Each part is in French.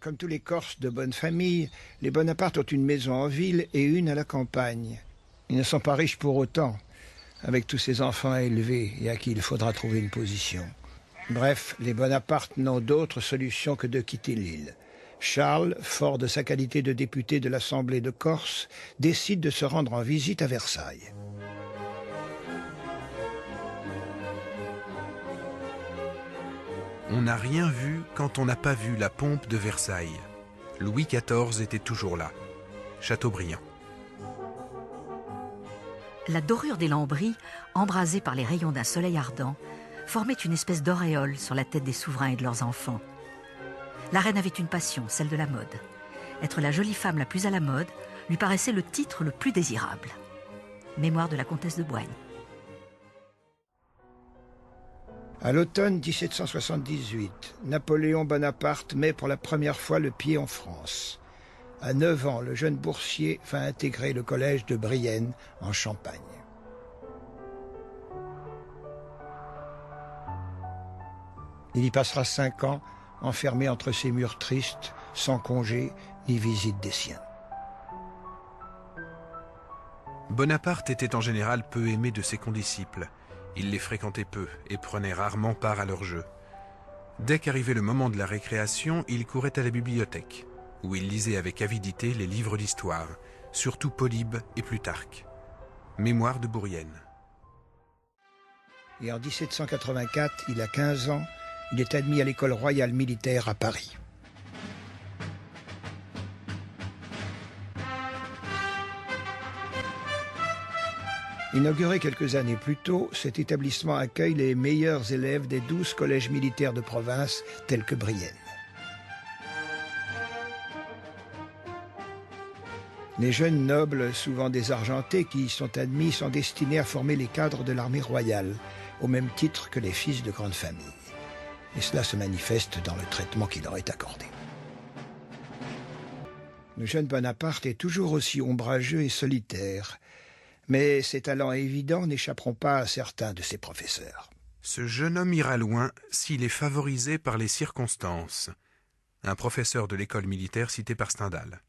Comme tous les Corses de bonne famille, les Bonaparte ont une maison en ville et une à la campagne. Ils ne sont pas riches pour autant, avec tous ces enfants à élever et à qui il faudra trouver une position. Bref, les Bonaparte n'ont d'autre solution que de quitter l'île. Charles, fort de sa qualité de député de l'Assemblée de Corse, décide de se rendre en visite à Versailles. On n'a rien vu quand on n'a pas vu la pompe de Versailles. Louis XIV était toujours là. Chateaubriand. La dorure des lambris, embrasée par les rayons d'un soleil ardent, formait une espèce d'auréole sur la tête des souverains et de leurs enfants. La reine avait une passion, celle de la mode. Être la jolie femme la plus à la mode lui paraissait le titre le plus désirable. Mémoire de la comtesse de Boigne. À l'automne 1778, Napoléon Bonaparte met pour la première fois le pied en France. À 9 ans, le jeune boursier va intégrer le collège de Brienne, en Champagne. Il y passera 5 ans, enfermé entre ces murs tristes, sans congé ni visite des siens. Bonaparte était en général peu aimé de ses condisciples. Il les fréquentait peu et prenait rarement part à leurs jeux. Dès qu'arrivait le moment de la récréation, il courait à la bibliothèque, où il lisait avec avidité les livres d'histoire, surtout Polybe et Plutarque. Mémoire de Bourrienne. Et en 1784, il a 15 ans, il est admis à l'école royale militaire à Paris. Inauguré quelques années plus tôt, cet établissement accueille les meilleurs élèves des 12 collèges militaires de province tels que Brienne. Les jeunes nobles, souvent désargentés, qui y sont admis sont destinés à former les cadres de l'armée royale, au même titre que les fils de grandes familles. Et cela se manifeste dans le traitement qui leur est accordé. Le jeune Bonaparte est toujours aussi ombrageux et solitaire, mais ses talents évidents n'échapperont pas à certains de ses professeurs. Ce jeune homme ira loin s'il est favorisé par les circonstances. Un professeur de l'école militaire cité par Stendhal.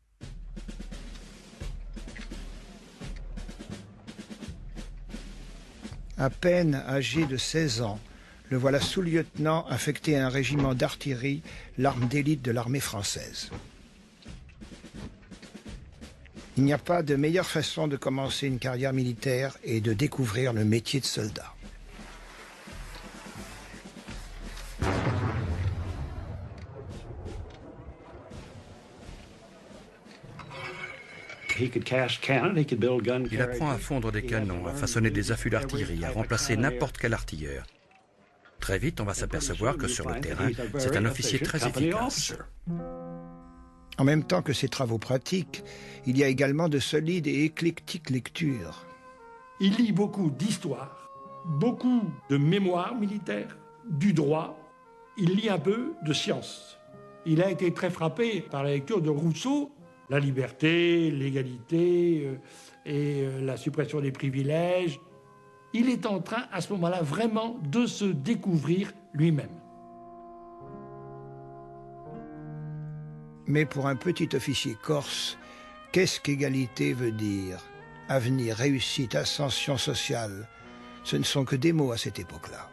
À peine âgé de 16 ans, le voilà sous-lieutenant affecté à un régiment d'artillerie, l'arme d'élite de l'armée française. Il n'y a pas de meilleure façon de commencer une carrière militaire et de découvrir le métier de soldat. Il apprend à fondre des canons, à façonner des affûts d'artillerie, à remplacer n'importe quel artilleur. Très vite, on va s'apercevoir que sur le terrain, c'est un officier très efficace. En même temps que ces travaux pratiques, il y a également de solides et éclectiques lectures. Il lit beaucoup d'histoire, beaucoup de mémoire militaire, du droit. Il lit un peu de science. Il a été très frappé par la lecture de Rousseau, la liberté, l'égalité et la suppression des privilèges. Il est en train, à ce moment-là, vraiment de se découvrir lui-même. Mais pour un petit officier corse, qu'est-ce qu'égalité veut dire? Avenir, réussite, ascension sociale, ce ne sont que des mots à cette époque-là.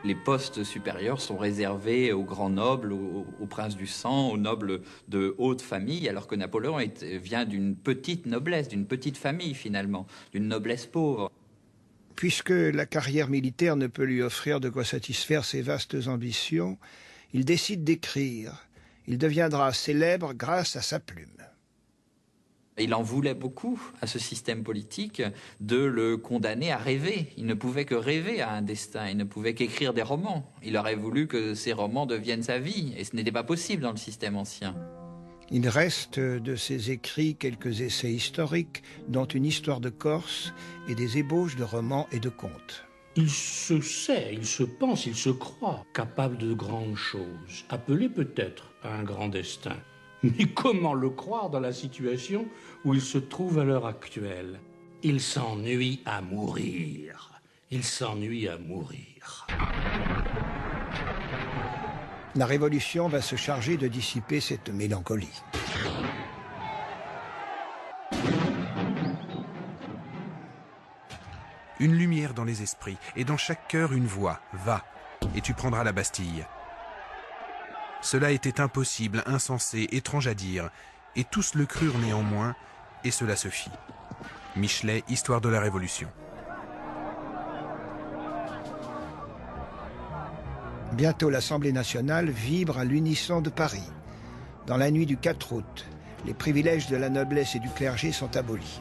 Les postes supérieurs sont réservés aux grands nobles, aux princes du sang, aux nobles de haute famille, alors que Napoléon vient d'une petite noblesse, d'une petite famille finalement, d'une noblesse pauvre. Puisque la carrière militaire ne peut lui offrir de quoi satisfaire ses vastes ambitions, il décide d'écrire. Il deviendra célèbre grâce à sa plume. Il en voulait beaucoup à ce système politique de le condamner à rêver. Il ne pouvait que rêver à un destin, il ne pouvait qu'écrire des romans. Il aurait voulu que ces romans deviennent sa vie, et ce n'était pas possible dans le système ancien. Il reste de ses écrits quelques essais historiques, dont une histoire de Corse et des ébauches de romans et de contes. Il se sait, il se pense, il se croit capable de grandes choses, appelé peut-être à un grand destin. Mais comment le croire dans la situation où il se trouve à l'heure actuelle? Il s'ennuie à mourir. Il s'ennuie à mourir. La Révolution va se charger de dissiper cette mélancolie. Une lumière dans les esprits, et dans chaque cœur une voix, va, et tu prendras la Bastille. Cela était impossible, insensé, étrange à dire, et tous le crurent néanmoins, et cela se fit. Michelet, Histoire de la Révolution. Bientôt, l'Assemblée nationale vibre à l'unisson de Paris. Dans la nuit du 4 août, les privilèges de la noblesse et du clergé sont abolis.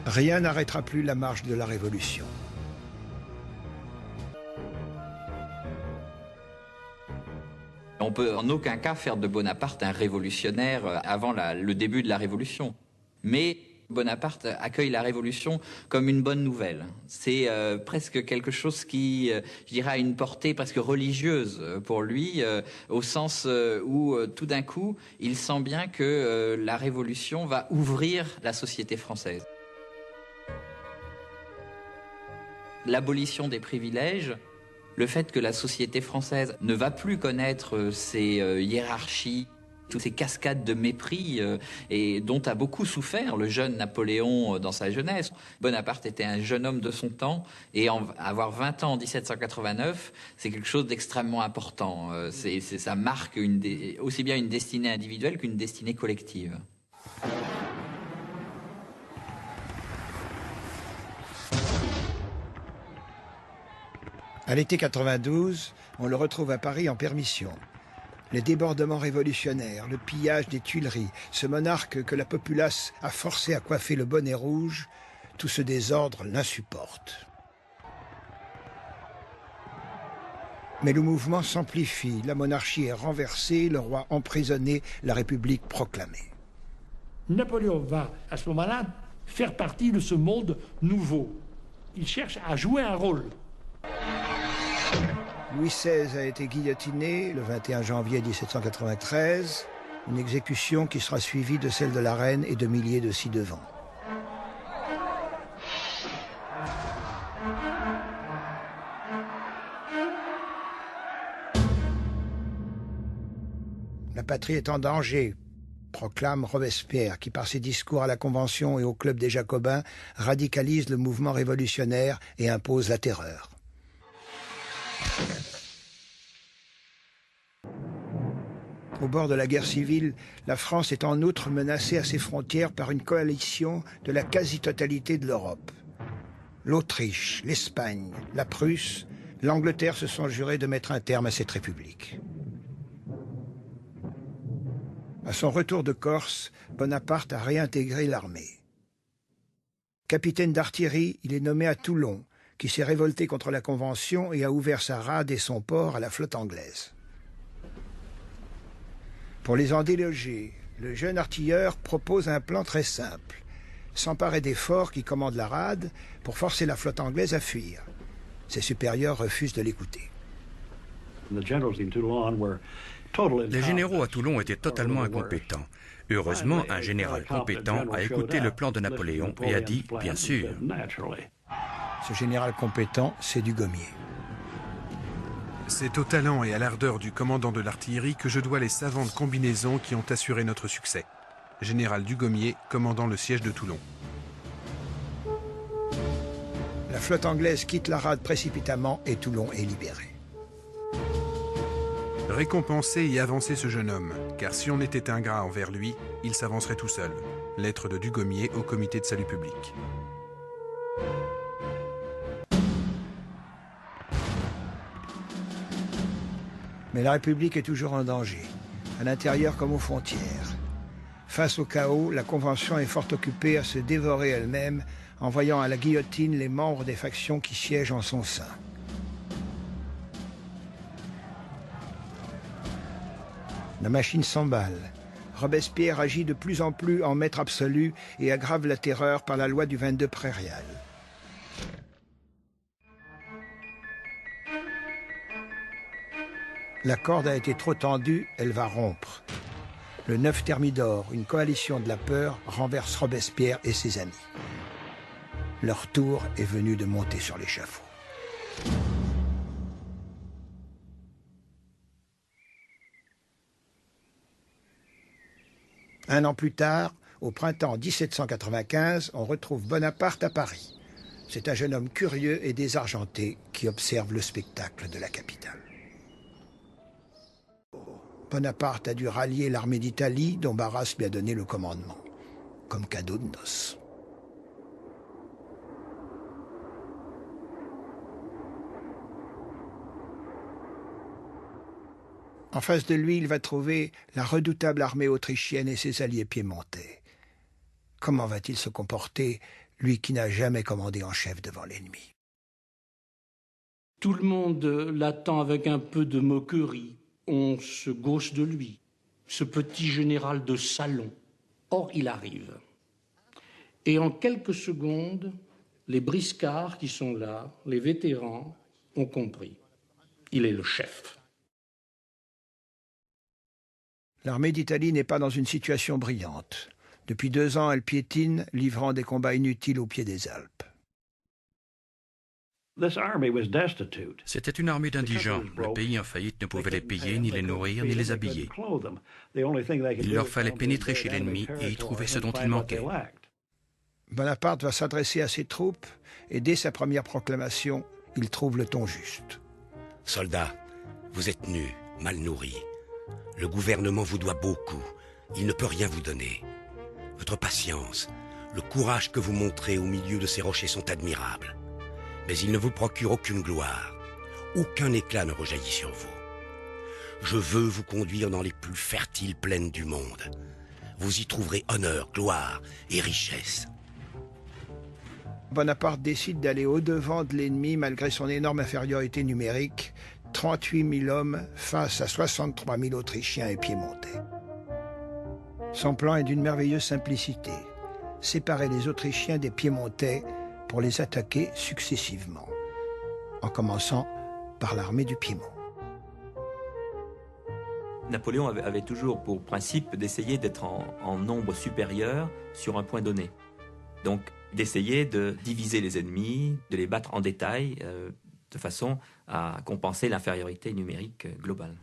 Rien n'arrêtera plus la marche de la Révolution. On peut en aucun cas faire de Bonaparte un révolutionnaire avant le début de la Révolution. Mais Bonaparte accueille la Révolution comme une bonne nouvelle. C'est presque quelque chose qui, je dirais, a une portée presque religieuse pour lui, au sens où tout d'un coup, il sent bien que la Révolution va ouvrir la société française. L'abolition des privilèges, le fait que la société française ne va plus connaître ces hiérarchies, toutes ces cascades de mépris et dont a beaucoup souffert le jeune Napoléon dans sa jeunesse. Bonaparte était un jeune homme de son temps et avoir 20 ans en 1789, c'est quelque chose d'extrêmement important. Ça marque aussi bien une destinée individuelle qu'une destinée collective. À l'été 92, on le retrouve à Paris en permission. Les débordements révolutionnaires, le pillage des Tuileries, ce monarque que la populace a forcé à coiffer le bonnet rouge, tout ce désordre l'insupporte. Mais le mouvement s'amplifie, la monarchie est renversée, le roi emprisonné, la République proclamée. Napoléon va, à ce moment-là, faire partie de ce monde nouveau. Il cherche à jouer un rôle. Louis XVI a été guillotiné le 21 janvier 1793, une exécution qui sera suivie de celle de la reine et de milliers de ci-devant. La patrie est en danger, proclame Robespierre, qui par ses discours à la Convention et au Club des Jacobins radicalise le mouvement révolutionnaire et impose la terreur. Au bord de la guerre civile, la France est en outre menacée à ses frontières par une coalition de la quasi-totalité de l'Europe. L'Autriche, l'Espagne, la Prusse, l'Angleterre se sont jurés de mettre un terme à cette république. À son retour de Corse, Bonaparte a réintégré l'armée. Capitaine d'artillerie, il est nommé à Toulon, qui s'est révolté contre la Convention et a ouvert sa rade et son port à la flotte anglaise. Pour les en déloger, le jeune artilleur propose un plan très simple. S'emparer des forts qui commandent la rade pour forcer la flotte anglaise à fuir. Ses supérieurs refusent de l'écouter. Les généraux à Toulon étaient totalement incompétents. Heureusement, un général compétent a écouté le plan de Napoléon et a dit « bien sûr ». Ce général compétent, c'est Dugommier. C'est au talent et à l'ardeur du commandant de l'artillerie que je dois les savantes combinaisons qui ont assuré notre succès. Général Dugommier, commandant le siège de Toulon. La flotte anglaise quitte la rade précipitamment et Toulon est libéré. Récompenser et avancer ce jeune homme, car si on était ingrat envers lui, il s'avancerait tout seul. Lettre de Dugommier au comité de salut public. Mais la République est toujours en danger, à l'intérieur comme aux frontières. Face au chaos, la Convention est fort occupée à se dévorer elle-même, envoyant à la guillotine les membres des factions qui siègent en son sein. La machine s'emballe. Robespierre agit de plus en plus en maître absolu et aggrave la terreur par la loi du 22 prairial. La corde a été trop tendue, elle va rompre. Le 9 Thermidor, une coalition de la peur, renverse Robespierre et ses amis. Leur tour est venu de monter sur l'échafaud. Un an plus tard, au printemps 1795, on retrouve Bonaparte à Paris. C'est un jeune homme curieux et désargenté qui observe le spectacle de la capitale. Bonaparte a dû rallier l'armée d'Italie dont Barras lui a donné le commandement, comme cadeau de noces. En face de lui, il va trouver la redoutable armée autrichienne et ses alliés piémontais. Comment va-t-il se comporter, lui qui n'a jamais commandé en chef devant l'ennemi? Tout le monde l'attend avec un peu de moquerie. On se gauche de lui, ce petit général de salon. Or, il arrive. Et en quelques secondes, les briscards qui sont là, les vétérans, ont compris. Il est le chef. L'armée d'Italie n'est pas dans une situation brillante. Depuis 2 ans, elle piétine, livrant des combats inutiles au pied des Alpes. C'était une armée d'indigents. Le pays en faillite ne pouvait les payer, ni les nourrir, ni les habiller. Il leur fallait pénétrer chez l'ennemi et y trouver ce dont il manquait. Bonaparte va s'adresser à ses troupes et dès sa première proclamation, il trouve le ton juste. Soldats, vous êtes nus, mal nourris. Le gouvernement vous doit beaucoup. Il ne peut rien vous donner. Votre patience, le courage que vous montrez au milieu de ces rochers sont admirables. Mais ils ne vous procurent aucune gloire. Aucun éclat ne rejaillit sur vous. Je veux vous conduire dans les plus fertiles plaines du monde. Vous y trouverez honneur, gloire et richesse. Bonaparte décide d'aller au-devant de l'ennemi malgré son énorme infériorité numérique, 38 000 hommes face à 63 000 Autrichiens et Piémontais. Son plan est d'une merveilleuse simplicité, séparer les Autrichiens des Piémontais pour les attaquer successivement, en commençant par l'armée du Piémont. Napoléon avait toujours pour principe d'essayer d'être en nombre supérieur sur un point donné. Donc d'essayer de diviser les ennemis, de les battre en détail, de façon à compenser l'infériorité numérique globale.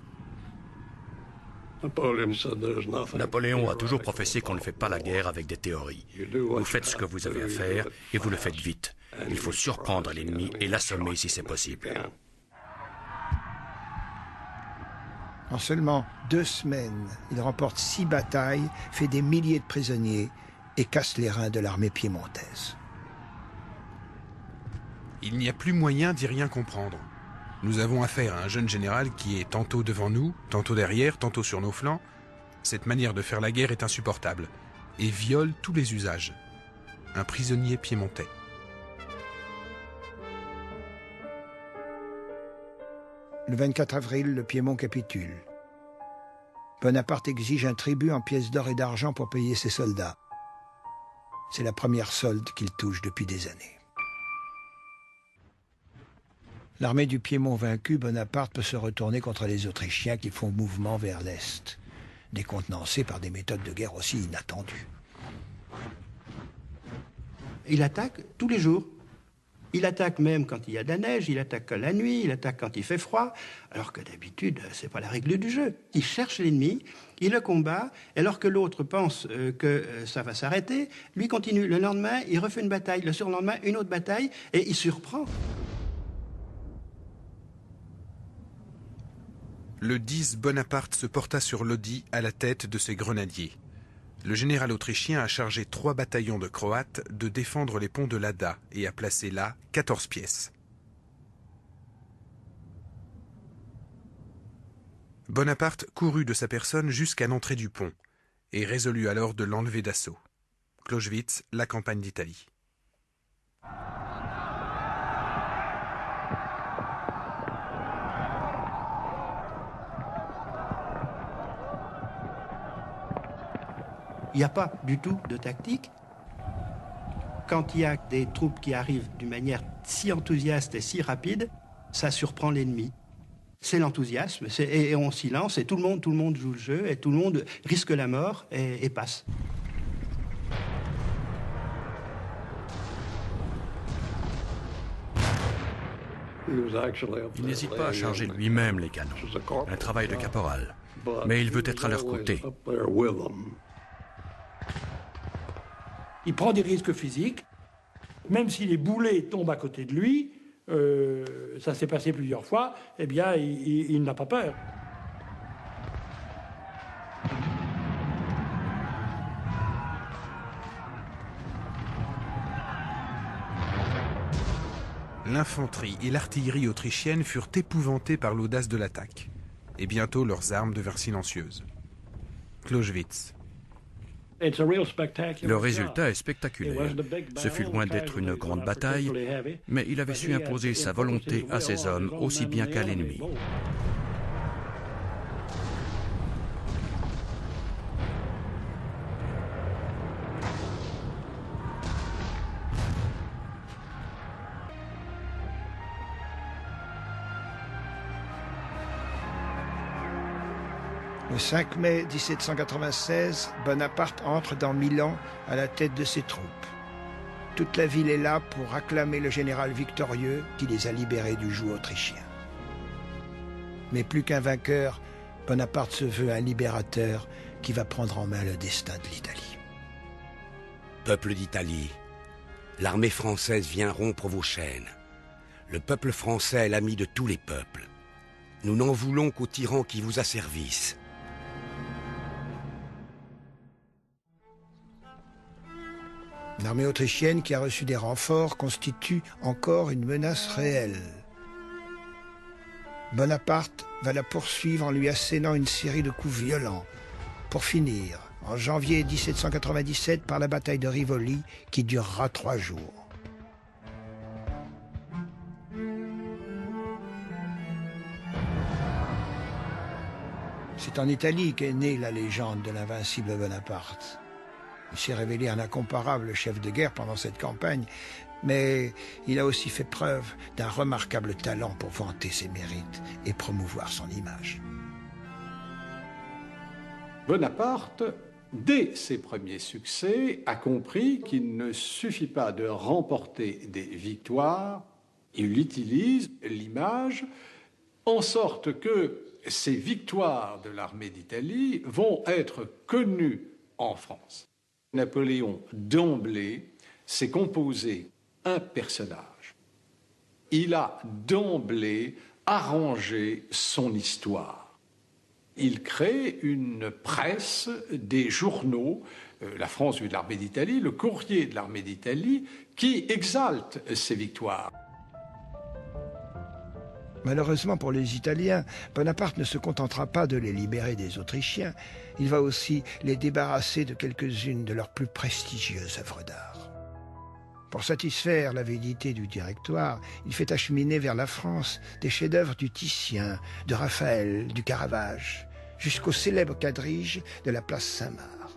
Napoléon a toujours professé qu'on ne fait pas la guerre avec des théories. Vous faites ce que vous avez à faire et vous le faites vite. Il faut surprendre l'ennemi et l'assommer si c'est possible. En seulement 2 semaines, il remporte 6 batailles, fait des milliers de prisonniers et casse les reins de l'armée piémontaise. Il n'y a plus moyen d'y rien comprendre. Nous avons affaire à un jeune général qui est tantôt devant nous, tantôt derrière, tantôt sur nos flancs. Cette manière de faire la guerre est insupportable et viole tous les usages. Un prisonnier piémontais. Le 24 avril, le Piémont capitule. Bonaparte exige un tribut en pièces d'or et d'argent pour payer ses soldats. C'est la première solde qu'il touche depuis des années. L'armée du Piémont vaincue, Bonaparte peut se retourner contre les Autrichiens qui font mouvement vers l'Est, décontenancés par des méthodes de guerre aussi inattendues. Il attaque tous les jours. Il attaque même quand il y a de la neige, il attaque la nuit, il attaque quand il fait froid, alors que d'habitude, c'est pas la règle du jeu. Il cherche l'ennemi, il le combat, et alors que l'autre pense que ça va s'arrêter, lui continue. Le lendemain, il refait une bataille, le surlendemain, une autre bataille, et il surprend. Le 10, Bonaparte se porta sur Lodi à la tête de ses grenadiers. Le général autrichien a chargé 3 bataillons de Croates de défendre les ponts de l'Adda et a placé là 14 pièces. Bonaparte courut de sa personne jusqu'à l'entrée du pont et résolut alors de l'enlever d'assaut. Clausewitz, la campagne d'Italie. Il n'y a pas du tout de tactique. Quand il y a des troupes qui arrivent d'une manière si enthousiaste et si rapide, ça surprend l'ennemi. C'est l'enthousiasme, et on s'y lance, et tout le monde joue le jeu, et tout le monde risque la mort et passe. Il n'hésite pas à charger lui-même les canons. Un travail de caporal. Mais il veut être à leur côté. Il prend des risques physiques. Même si les boulets tombent à côté de lui, ça s'est passé plusieurs fois, eh bien, il n'a pas peur. L'infanterie et l'artillerie autrichienne furent épouvantées par l'audace de l'attaque. Et bientôt, leurs armes devinrent silencieuses. Clausewitz. Le résultat est spectaculaire. Ce fut loin d'être une grande bataille, mais il avait su imposer sa volonté à ses hommes aussi bien qu'à l'ennemi. Le 5 mai 1796, Bonaparte entre dans Milan à la tête de ses troupes. Toute la ville est là pour acclamer le général victorieux qui les a libérés du joug autrichien. Mais plus qu'un vainqueur, Bonaparte se veut un libérateur qui va prendre en main le destin de l'Italie. Peuple d'Italie, l'armée française vient rompre vos chaînes. Le peuple français est l'ami de tous les peuples. Nous n'en voulons qu'aux tyrans qui vous asservissent. L'armée autrichienne qui a reçu des renforts constitue encore une menace réelle. Bonaparte va la poursuivre en lui assénant une série de coups violents, pour finir, en janvier 1797, par la bataille de Rivoli, qui durera 3 jours. C'est en Italie qu'est née la légende de l'invincible Bonaparte. Il s'est révélé un incomparable chef de guerre pendant cette campagne, mais il a aussi fait preuve d'un remarquable talent pour vanter ses mérites et promouvoir son image. Bonaparte, dès ses premiers succès, a compris qu'il ne suffit pas de remporter des victoires, il utilise l'image en sorte que ces victoires de l'armée d'Italie vont être connues en France. Napoléon, d'emblée, s'est composé un personnage. Il a d'emblée arrangé son histoire. Il crée une presse, des journaux, la France vue de l'armée d'Italie, le courrier de l'armée d'Italie, qui exalte ses victoires. Malheureusement pour les Italiens, Bonaparte ne se contentera pas de les libérer des Autrichiens, il va aussi les débarrasser de quelques-unes de leurs plus prestigieuses œuvres d'art. Pour satisfaire l'avidité du Directoire, il fait acheminer vers la France des chefs-d'œuvre du Titien, de Raphaël, du Caravage, jusqu'au célèbre quadrige de la place Saint-Marc.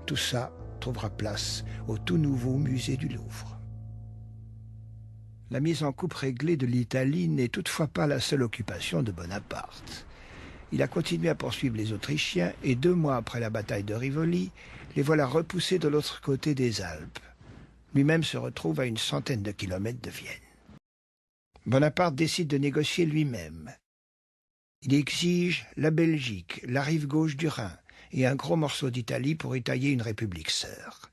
Tout ça trouvera place au tout nouveau musée du Louvre. La mise en coupe réglée de l'Italie n'est toutefois pas la seule occupation de Bonaparte. Il a continué à poursuivre les Autrichiens et 2 mois après la bataille de Rivoli, les voilà repoussés de l'autre côté des Alpes. Lui-même se retrouve à une centaine de kilomètres de Vienne. Bonaparte décide de négocier lui-même. Il exige la Belgique, la rive gauche du Rhin et un gros morceau d'Italie pour y tailler une république sœur.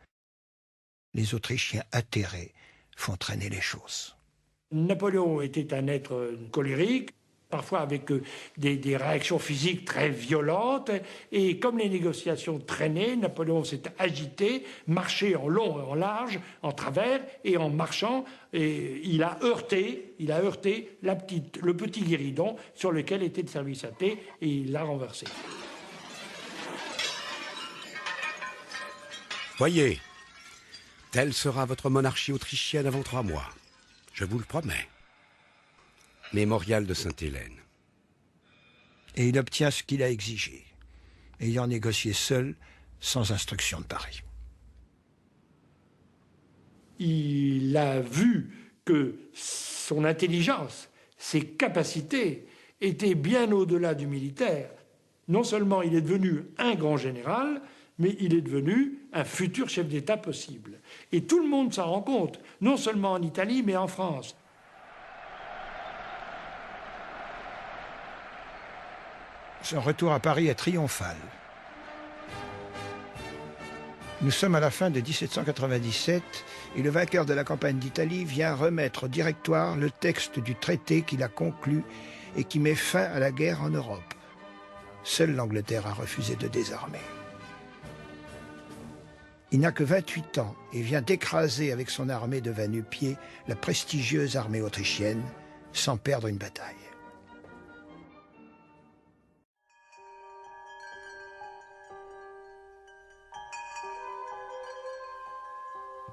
Les Autrichiens atterrés font traîner les choses. Napoléon était un être colérique, parfois avec des réactions physiques très violentes. Et comme les négociations traînaient, Napoléon s'est agité, marché en long et en large, en travers, et en marchant, et il a heurté le petit guéridon sur lequel était le service à thé, et il l'a renversé. Voyez, telle sera votre monarchie autrichienne avant 3 mois. Je vous le promets. Mémorial de Sainte-Hélène. Et il obtient ce qu'il a exigé, ayant négocié seul, sans instruction de Paris. Il a vu que son intelligence, ses capacités étaient bien au-delà du militaire. Non seulement il est devenu un grand général, mais il est devenu un futur chef d'État possible. Et tout le monde s'en rend compte, non seulement en Italie, mais en France. Son retour à Paris est triomphal. Nous sommes à la fin de 1797 et le vainqueur de la campagne d'Italie vient remettre au directoire le texte du traité qu'il a conclu et qui met fin à la guerre en Europe. Seule l'Angleterre a refusé de désarmer. Il n'a que 28 ans et vient d'écraser avec son armée de va-nu-pieds la prestigieuse armée autrichienne sans perdre une bataille.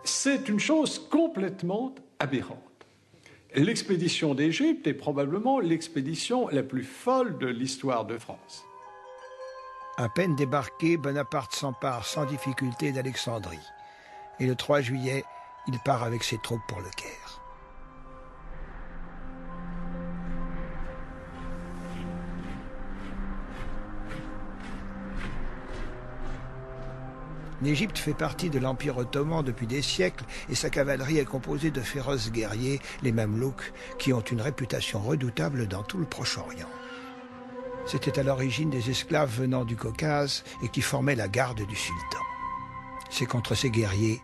C'est une chose complètement aberrante. L'expédition d'Égypte est probablement l'expédition la plus folle de l'histoire de France. À peine débarqué, Bonaparte s'empare sans difficulté d'Alexandrie. Et le 3 juillet, il part avec ses troupes pour le Caire. L'Égypte fait partie de l'Empire ottoman depuis des siècles et sa cavalerie est composée de féroces guerriers, les Mamelouks, qui ont une réputation redoutable dans tout le Proche-Orient. C'était à l'origine des esclaves venant du Caucase et qui formaient la garde du sultan. C'est contre ces guerriers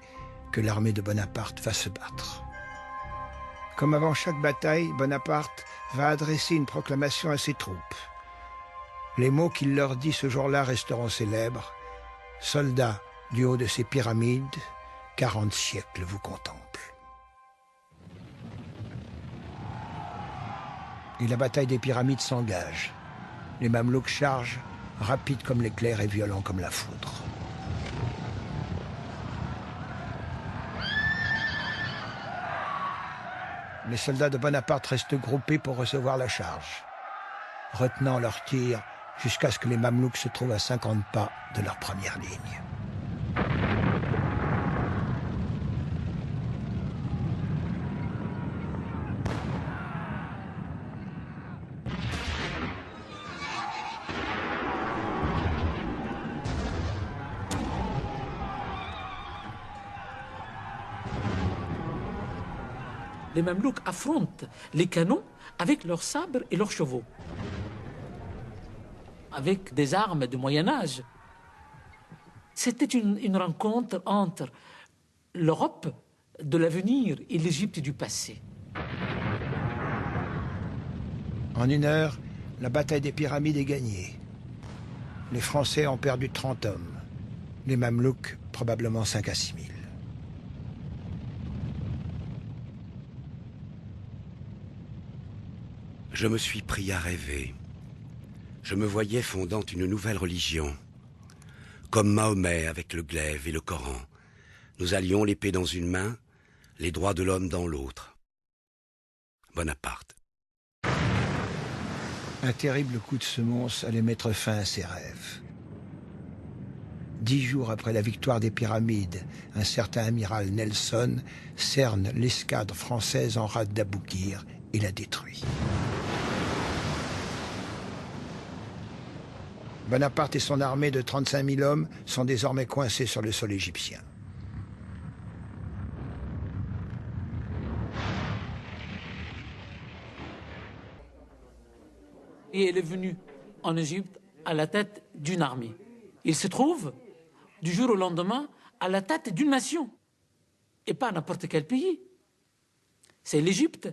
que l'armée de Bonaparte va se battre. Comme avant chaque bataille, Bonaparte va adresser une proclamation à ses troupes. Les mots qu'il leur dit ce jour-là resteront célèbres. « Soldats, du haut de ces pyramides, 40 siècles vous contemplent. » Et la bataille des pyramides s'engage. Les Mamelouks chargent, rapides comme l'éclair et violents comme la foudre. Les soldats de Bonaparte restent groupés pour recevoir la charge, retenant leurs tirs jusqu'à ce que les Mamelouks se trouvent à 50 pas de leur première ligne. Les Mamelouks affrontent les canons avec leurs sabres et leurs chevaux, avec des armes du Moyen-Âge. C'était une rencontre entre l'Europe de l'avenir et l'Égypte du passé. En 1 heure, la bataille des pyramides est gagnée. Les Français ont perdu 30 hommes. Les Mamelouks, probablement 5 à 6 000. Je me suis pris à rêver. Je me voyais fondant une nouvelle religion. Comme Mahomet avec le glaive et le Coran. Nous allions l'épée dans une main, les droits de l'homme dans l'autre. Bonaparte. Un terrible coup de semonce allait mettre fin à ses rêves. 10 jours après la victoire des pyramides, un certain amiral Nelson cerne l'escadre française en rade d'Aboukir et la détruit. Bonaparte et son armée de 35 000 hommes sont désormais coincés sur le sol égyptien. Et il est venu en Égypte à la tête d'une armée. Il se trouve, du jour au lendemain, à la tête d'une nation. Et pas n'importe quel pays. C'est l'Égypte.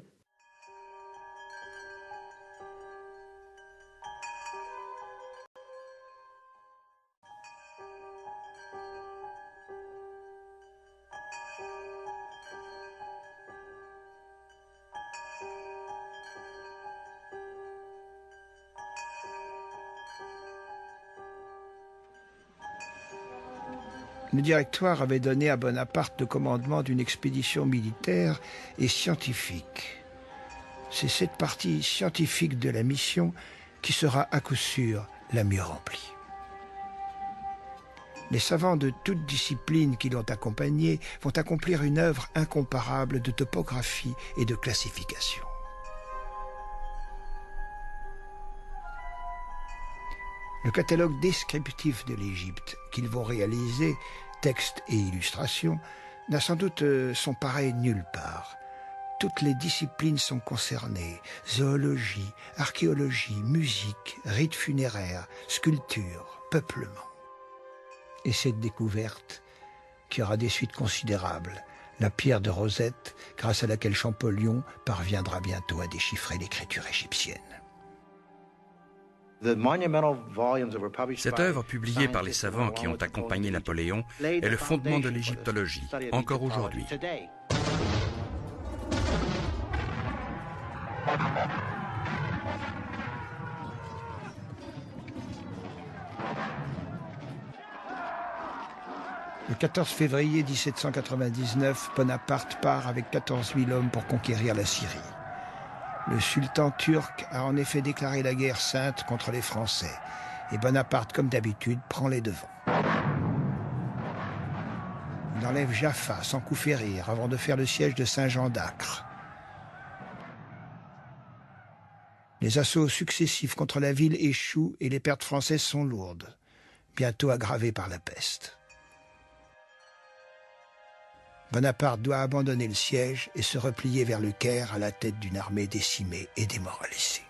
Le directoire avait donné à Bonaparte le commandement d'une expédition militaire et scientifique. C'est cette partie scientifique de la mission qui sera à coup sûr la mieux remplie. Les savants de toutes disciplines qui l'ont accompagné vont accomplir une œuvre incomparable de topographie et de classification. Le catalogue descriptif de l'Égypte qu'ils vont réaliser, texte et illustration, n'a sans doute son pareil nulle part. Toutes les disciplines sont concernées, zoologie, archéologie, musique, rites funéraires, sculpture, peuplement. Et cette découverte qui aura des suites considérables. La pierre de Rosette, grâce à laquelle Champollion parviendra bientôt à déchiffrer l'écriture égyptienne. Cette œuvre, publiée par les savants qui ont accompagné Napoléon, est le fondement de l'égyptologie, encore aujourd'hui. Le 14 février 1799, Bonaparte part avec 14 000 hommes pour conquérir la Syrie. Le sultan turc a en effet déclaré la guerre sainte contre les Français. Et Bonaparte, comme d'habitude, prend les devants. Il enlève Jaffa sans coup férir avant de faire le siège de Saint-Jean d'Acre. Les assauts successifs contre la ville échouent et les pertes françaises sont lourdes, bientôt aggravées par la peste. Bonaparte doit abandonner le siège et se replier vers le Caire à la tête d'une armée décimée et démoralisée.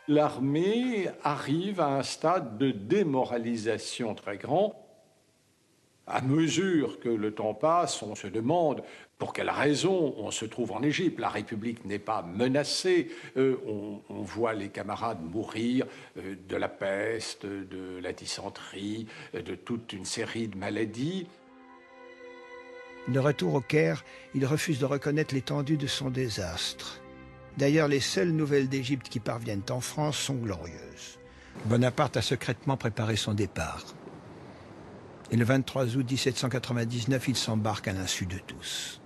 L'armée arrive à un stade de démoralisation très grand. À mesure que le temps passe, on se demande pour quelle raison on se trouve en Égypte. La République n'est pas menacée. On voit les camarades mourir de la peste, de la dysenterie, de toute une série de maladies. De retour au Caire, il refuse de reconnaître l'étendue de son désastre. D'ailleurs, les seules nouvelles d'Égypte qui parviennent en France sont glorieuses. Bonaparte a secrètement préparé son départ. Et le 23 août 1799, il s'embarque à l'insu de tous.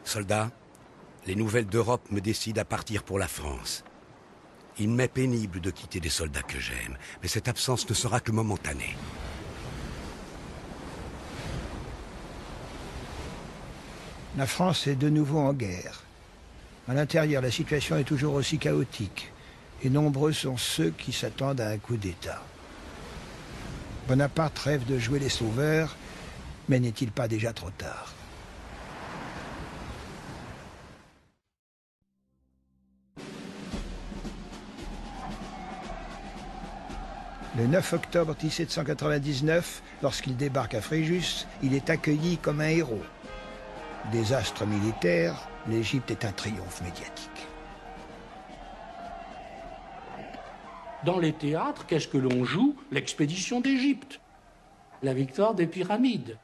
Soldats, les nouvelles d'Europe me décident à partir pour la France. Il m'est pénible de quitter des soldats que j'aime, mais cette absence ne sera que momentanée. La France est de nouveau en guerre. À l'intérieur, la situation est toujours aussi chaotique, et nombreux sont ceux qui s'attendent à un coup d'État. Bonaparte rêve de jouer les sauveurs, mais n'est-il pas déjà trop tard? Le 9 octobre 1799, lorsqu'il débarque à Fréjus, il est accueilli comme un héros. Désastre militaire, l'Égypte est un triomphe médiatique. Dans les théâtres, qu'est-ce que l'on joue? L'expédition d'Égypte, la victoire des pyramides.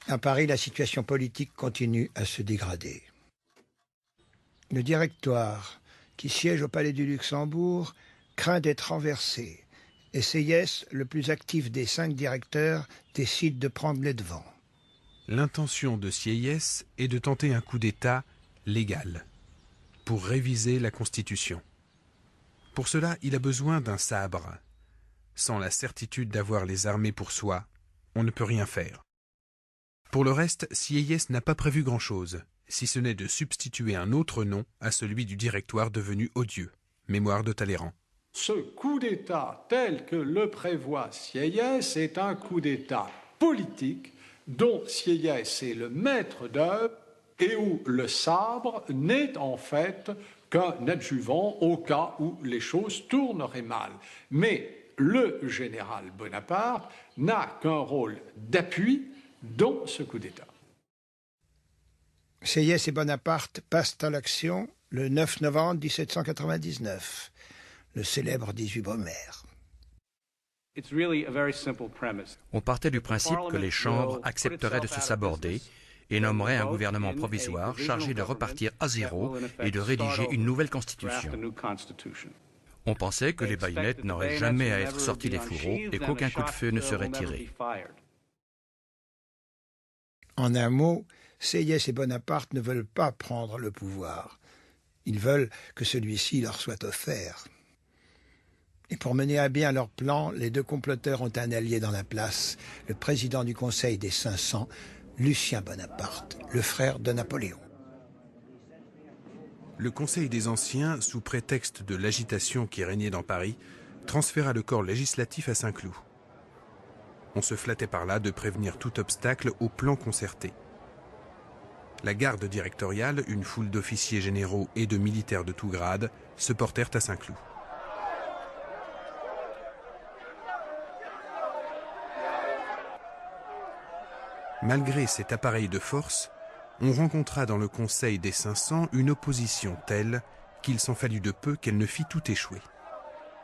À Paris, la situation politique continue à se dégrader. Le Directoire, qui siège au Palais du Luxembourg, craint d'être renversé. Et Sieyès, le plus actif des 5 directeurs, décide de prendre les devants. L'intention de Sieyès est de tenter un coup d'État légal pour réviser la Constitution. Pour cela, il a besoin d'un sabre. Sans la certitude d'avoir les armées pour soi, on ne peut rien faire. Pour le reste, Sieyès n'a pas prévu grand-chose, si ce n'est de substituer un autre nom à celui du Directoire devenu odieux, Mémoire de Talleyrand. Ce coup d'État tel que le prévoit Sieyès est un coup d'État politique dont Sieyès est le maître d'œuvre et où le sabre n'est en fait qu'un adjuvant au cas où les choses tourneraient mal. Mais le général Bonaparte n'a qu'un rôle d'appui dans ce coup d'État. Sieyès et Bonaparte passent à l'action le 9 novembre 1799. Le célèbre 18 Brumaire. On partait du principe que les chambres accepteraient de se saborder et nommeraient un gouvernement provisoire chargé de repartir à zéro et de rédiger une nouvelle constitution. On pensait que les baïonnettes n'auraient jamais à être sorties des fourreaux et qu'aucun coup de feu ne serait tiré. En un mot, Sieyès et Bonaparte ne veulent pas prendre le pouvoir. Ils veulent que celui-ci leur soit offert. Et pour mener à bien leur plan, les 2 comploteurs ont un allié dans la place, le président du Conseil des 500, Lucien Bonaparte, le frère de Napoléon. Le Conseil des Anciens, sous prétexte de l'agitation qui régnait dans Paris, transféra le corps législatif à Saint-Cloud. On se flattait par là de prévenir tout obstacle au plan concerté. La garde directoriale, une foule d'officiers généraux et de militaires de tout grade, se portèrent à Saint-Cloud. Malgré cet appareil de force, on rencontra dans le Conseil des 500 une opposition telle qu'il s'en fallut de peu qu'elle ne fit tout échouer.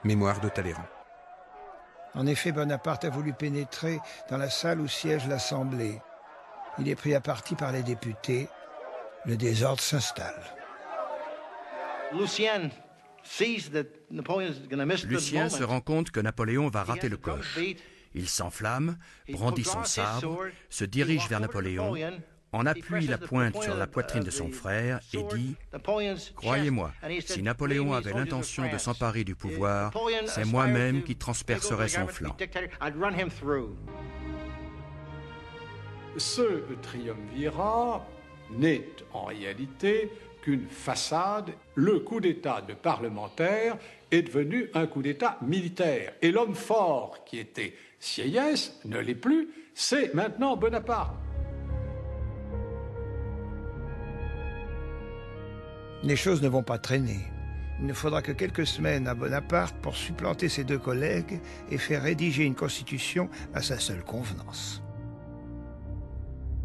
Mémoire de Talleyrand. En effet, Bonaparte a voulu pénétrer dans la salle où siège l'Assemblée. Il est pris à partie par les députés. Le désordre s'installe. Lucien se rend compte que Napoléon va rater le coche. Il s'enflamme, brandit son sabre, se dirige vers Napoléon, en appuie la pointe sur la poitrine de son frère et dit « Croyez-moi, si Napoléon avait l'intention de s'emparer du pouvoir, c'est moi-même qui transpercerais son flanc. » Ce triumvirat n'est en réalité qu'une façade. Le coup d'État de parlementaire est devenu un coup d'État militaire. Et l'homme fort qui était Sieyès ne l'est plus, c'est maintenant Bonaparte. Les choses ne vont pas traîner. Il ne faudra que quelques semaines à Bonaparte pour supplanter ses deux collègues et faire rédiger une constitution à sa seule convenance.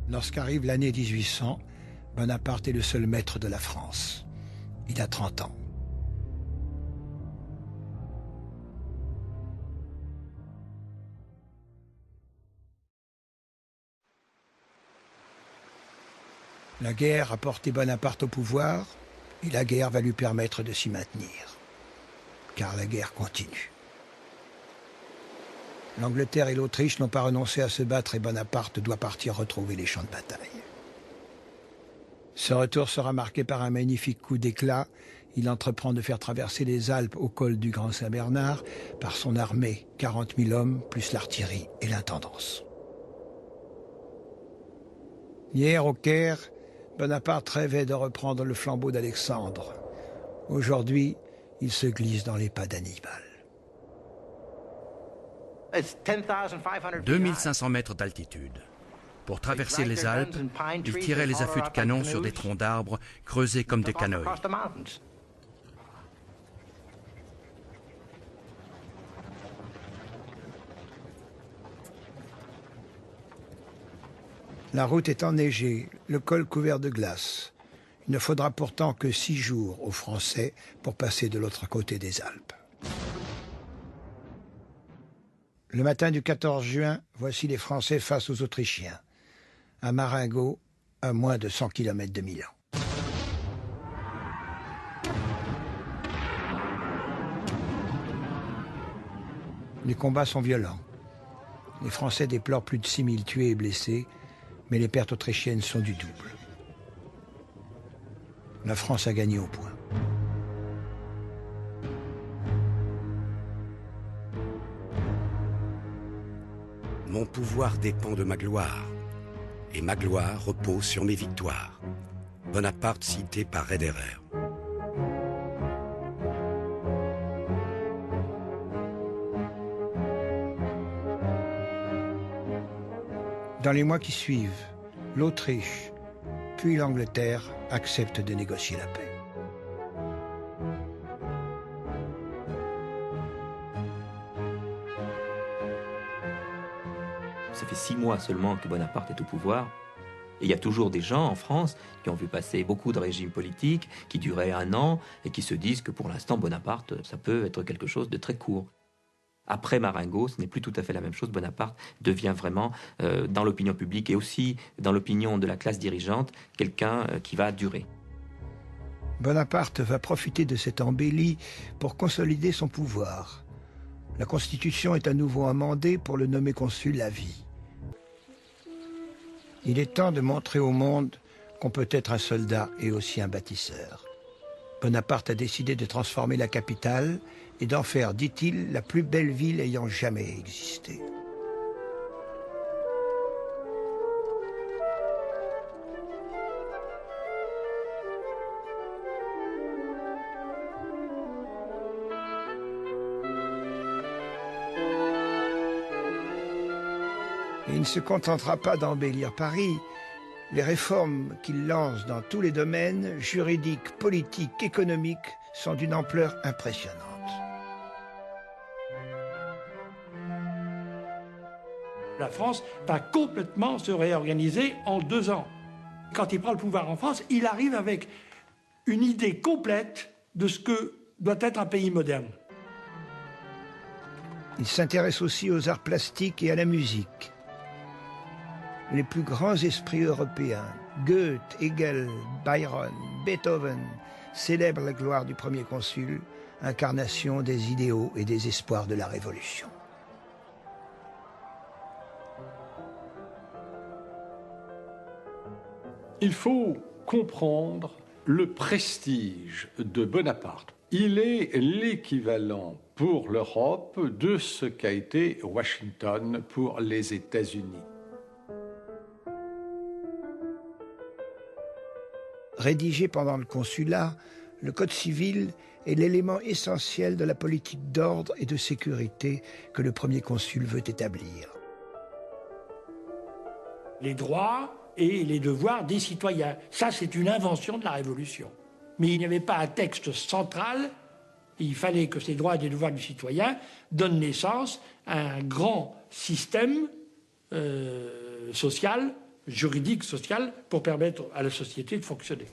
Lorsqu'arrive l'année 1800, Bonaparte est le seul maître de la France. Il a 30 ans. La guerre a porté Bonaparte au pouvoir, et la guerre va lui permettre de s'y maintenir. Car la guerre continue. L'Angleterre et l'Autriche n'ont pas renoncé à se battre et Bonaparte doit partir retrouver les champs de bataille. Ce retour sera marqué par un magnifique coup d'éclat. Il entreprend de faire traverser les Alpes au col du Grand Saint-Bernard par son armée, 40 000 hommes, plus l'artillerie et l'intendance. Hier, au Caire, Bonaparte rêvait de reprendre le flambeau d'Alexandre. Aujourd'hui, il se glisse dans les pas d'Hannibal. 2500 mètres d'altitude. Pour traverser les Alpes, ils tiraient les affûts de canon sur des troncs d'arbres creusés comme des canoës. La route est enneigée, le col couvert de glace. Il ne faudra pourtant que 6 jours aux Français pour passer de l'autre côté des Alpes. Le matin du 14 juin, voici les Français face aux Autrichiens. À Marengo, à moins de 100 km de Milan. Les combats sont violents. Les Français déplorent plus de 6000 tués et blessés, mais les pertes autrichiennes sont du double. La France a gagné au point. Mon pouvoir dépend de ma gloire, et ma gloire repose sur mes victoires. Bonaparte cité par Roederer. Dans les mois qui suivent, l'Autriche, puis l'Angleterre acceptent de négocier la paix. Ça fait 6 mois seulement que Bonaparte est au pouvoir. Et il y a toujours des gens en France qui ont vu passer beaucoup de régimes politiques qui duraient 1 an et qui se disent que pour l'instant, Bonaparte, ça peut être quelque chose de très court. Après Marengo, ce n'est plus tout à fait la même chose. Bonaparte devient vraiment, dans l'opinion publique et aussi dans l'opinion de la classe dirigeante, quelqu'un qui va durer. Bonaparte va profiter de cette embellie pour consolider son pouvoir. La Constitution est à nouveau amendée pour le nommer consul à vie. Il est temps de montrer au monde qu'on peut être un soldat et aussi un bâtisseur. Bonaparte a décidé de transformer la capitale et d'en faire, dit-il, la plus belle ville ayant jamais existé. Et il ne se contentera pas d'embellir Paris. Les réformes qu'il lance dans tous les domaines, juridiques, politiques, économiques, sont d'une ampleur impressionnante. La France va complètement se réorganiser en 2 ans. Quand il prend le pouvoir en France, il arrive avec une idée complète de ce que doit être un pays moderne. Il s'intéresse aussi aux arts plastiques et à la musique. Les plus grands esprits européens, Goethe, Hegel, Byron, Beethoven, célèbrent la gloire du premier consul, incarnation des idéaux et des espoirs de la Révolution. Il faut comprendre le prestige de Bonaparte. Il est l'équivalent pour l'Europe de ce qu'a été Washington pour les États-Unis. Rédigé pendant le consulat, le Code civil est l'élément essentiel de la politique d'ordre et de sécurité que le premier consul veut établir. Les droits et les devoirs des citoyens, ça c'est une invention de la Révolution. Mais il n'y avait pas un texte central, il fallait que ces droits et les devoirs du citoyen donnent naissance à un grand système social, juridique, social, pour permettre à la société de fonctionner.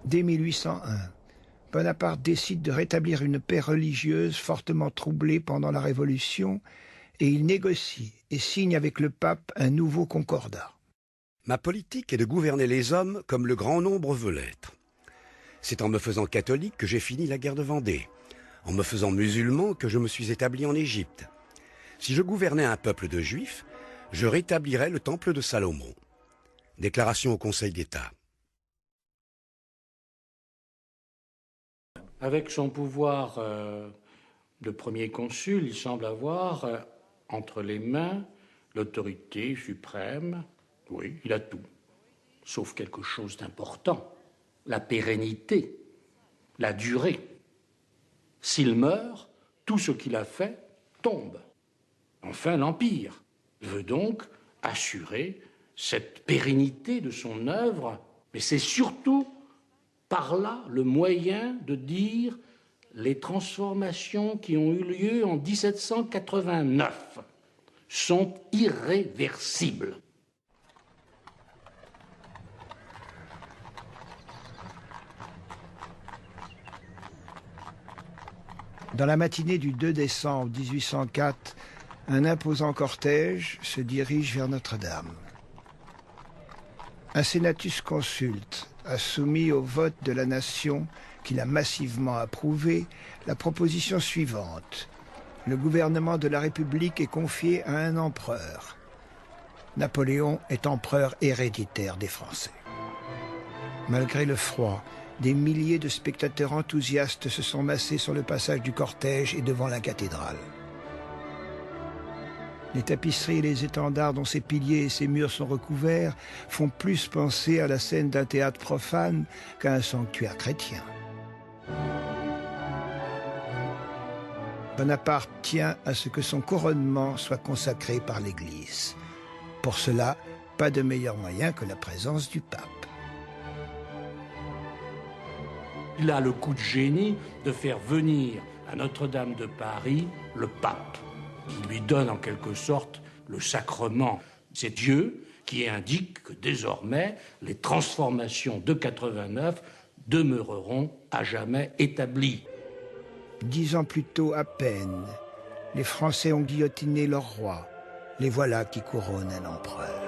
Dès 1801, Bonaparte décide de rétablir une paix religieuse fortement troublée pendant la Révolution et il négocie et signe avec le pape un nouveau concordat. Ma politique est de gouverner les hommes comme le grand nombre veut l'être. C'est en me faisant catholique que j'ai fini la guerre de Vendée, en me faisant musulman que je me suis établi en Égypte. Si je gouvernais un peuple de juifs, je rétablirais le temple de Salomon. Déclaration au Conseil d'État. Avec son pouvoir de premier consul, il semble avoir entre les mains l'autorité suprême. Oui, il a tout, sauf quelque chose d'important, la pérennité, la durée. S'il meurt, tout ce qu'il a fait tombe. Enfin, l'Empire veut donc assurer cette pérennité de son œuvre, mais c'est surtout par là le moyen de dire les transformations qui ont eu lieu en 1789 sont irréversibles. Dans la matinée du 2 décembre 1804, un imposant cortège se dirige vers Notre-Dame. Un Senatus consulte a soumis au vote de la nation, qui l'a massivement approuvé, la proposition suivante. Le gouvernement de la République est confié à un empereur. Napoléon est empereur héréditaire des Français. Malgré le froid, des milliers de spectateurs enthousiastes se sont massés sur le passage du cortège et devant la cathédrale. Les tapisseries et les étendards dont ses piliers et ses murs sont recouverts font plus penser à la scène d'un théâtre profane qu'à un sanctuaire chrétien. Bonaparte tient à ce que son couronnement soit consacré par l'Église. Pour cela, pas de meilleur moyen que la présence du pape. Il a le coup de génie de faire venir à Notre-Dame de Paris le pape, qui lui donne en quelque sorte le sacrement. C'est Dieu qui indique que désormais les transformations de 89 demeureront à jamais établies. 10 ans plus tôt à peine, les Français ont guillotiné leur roi. Les voilà qui couronnent un empereur.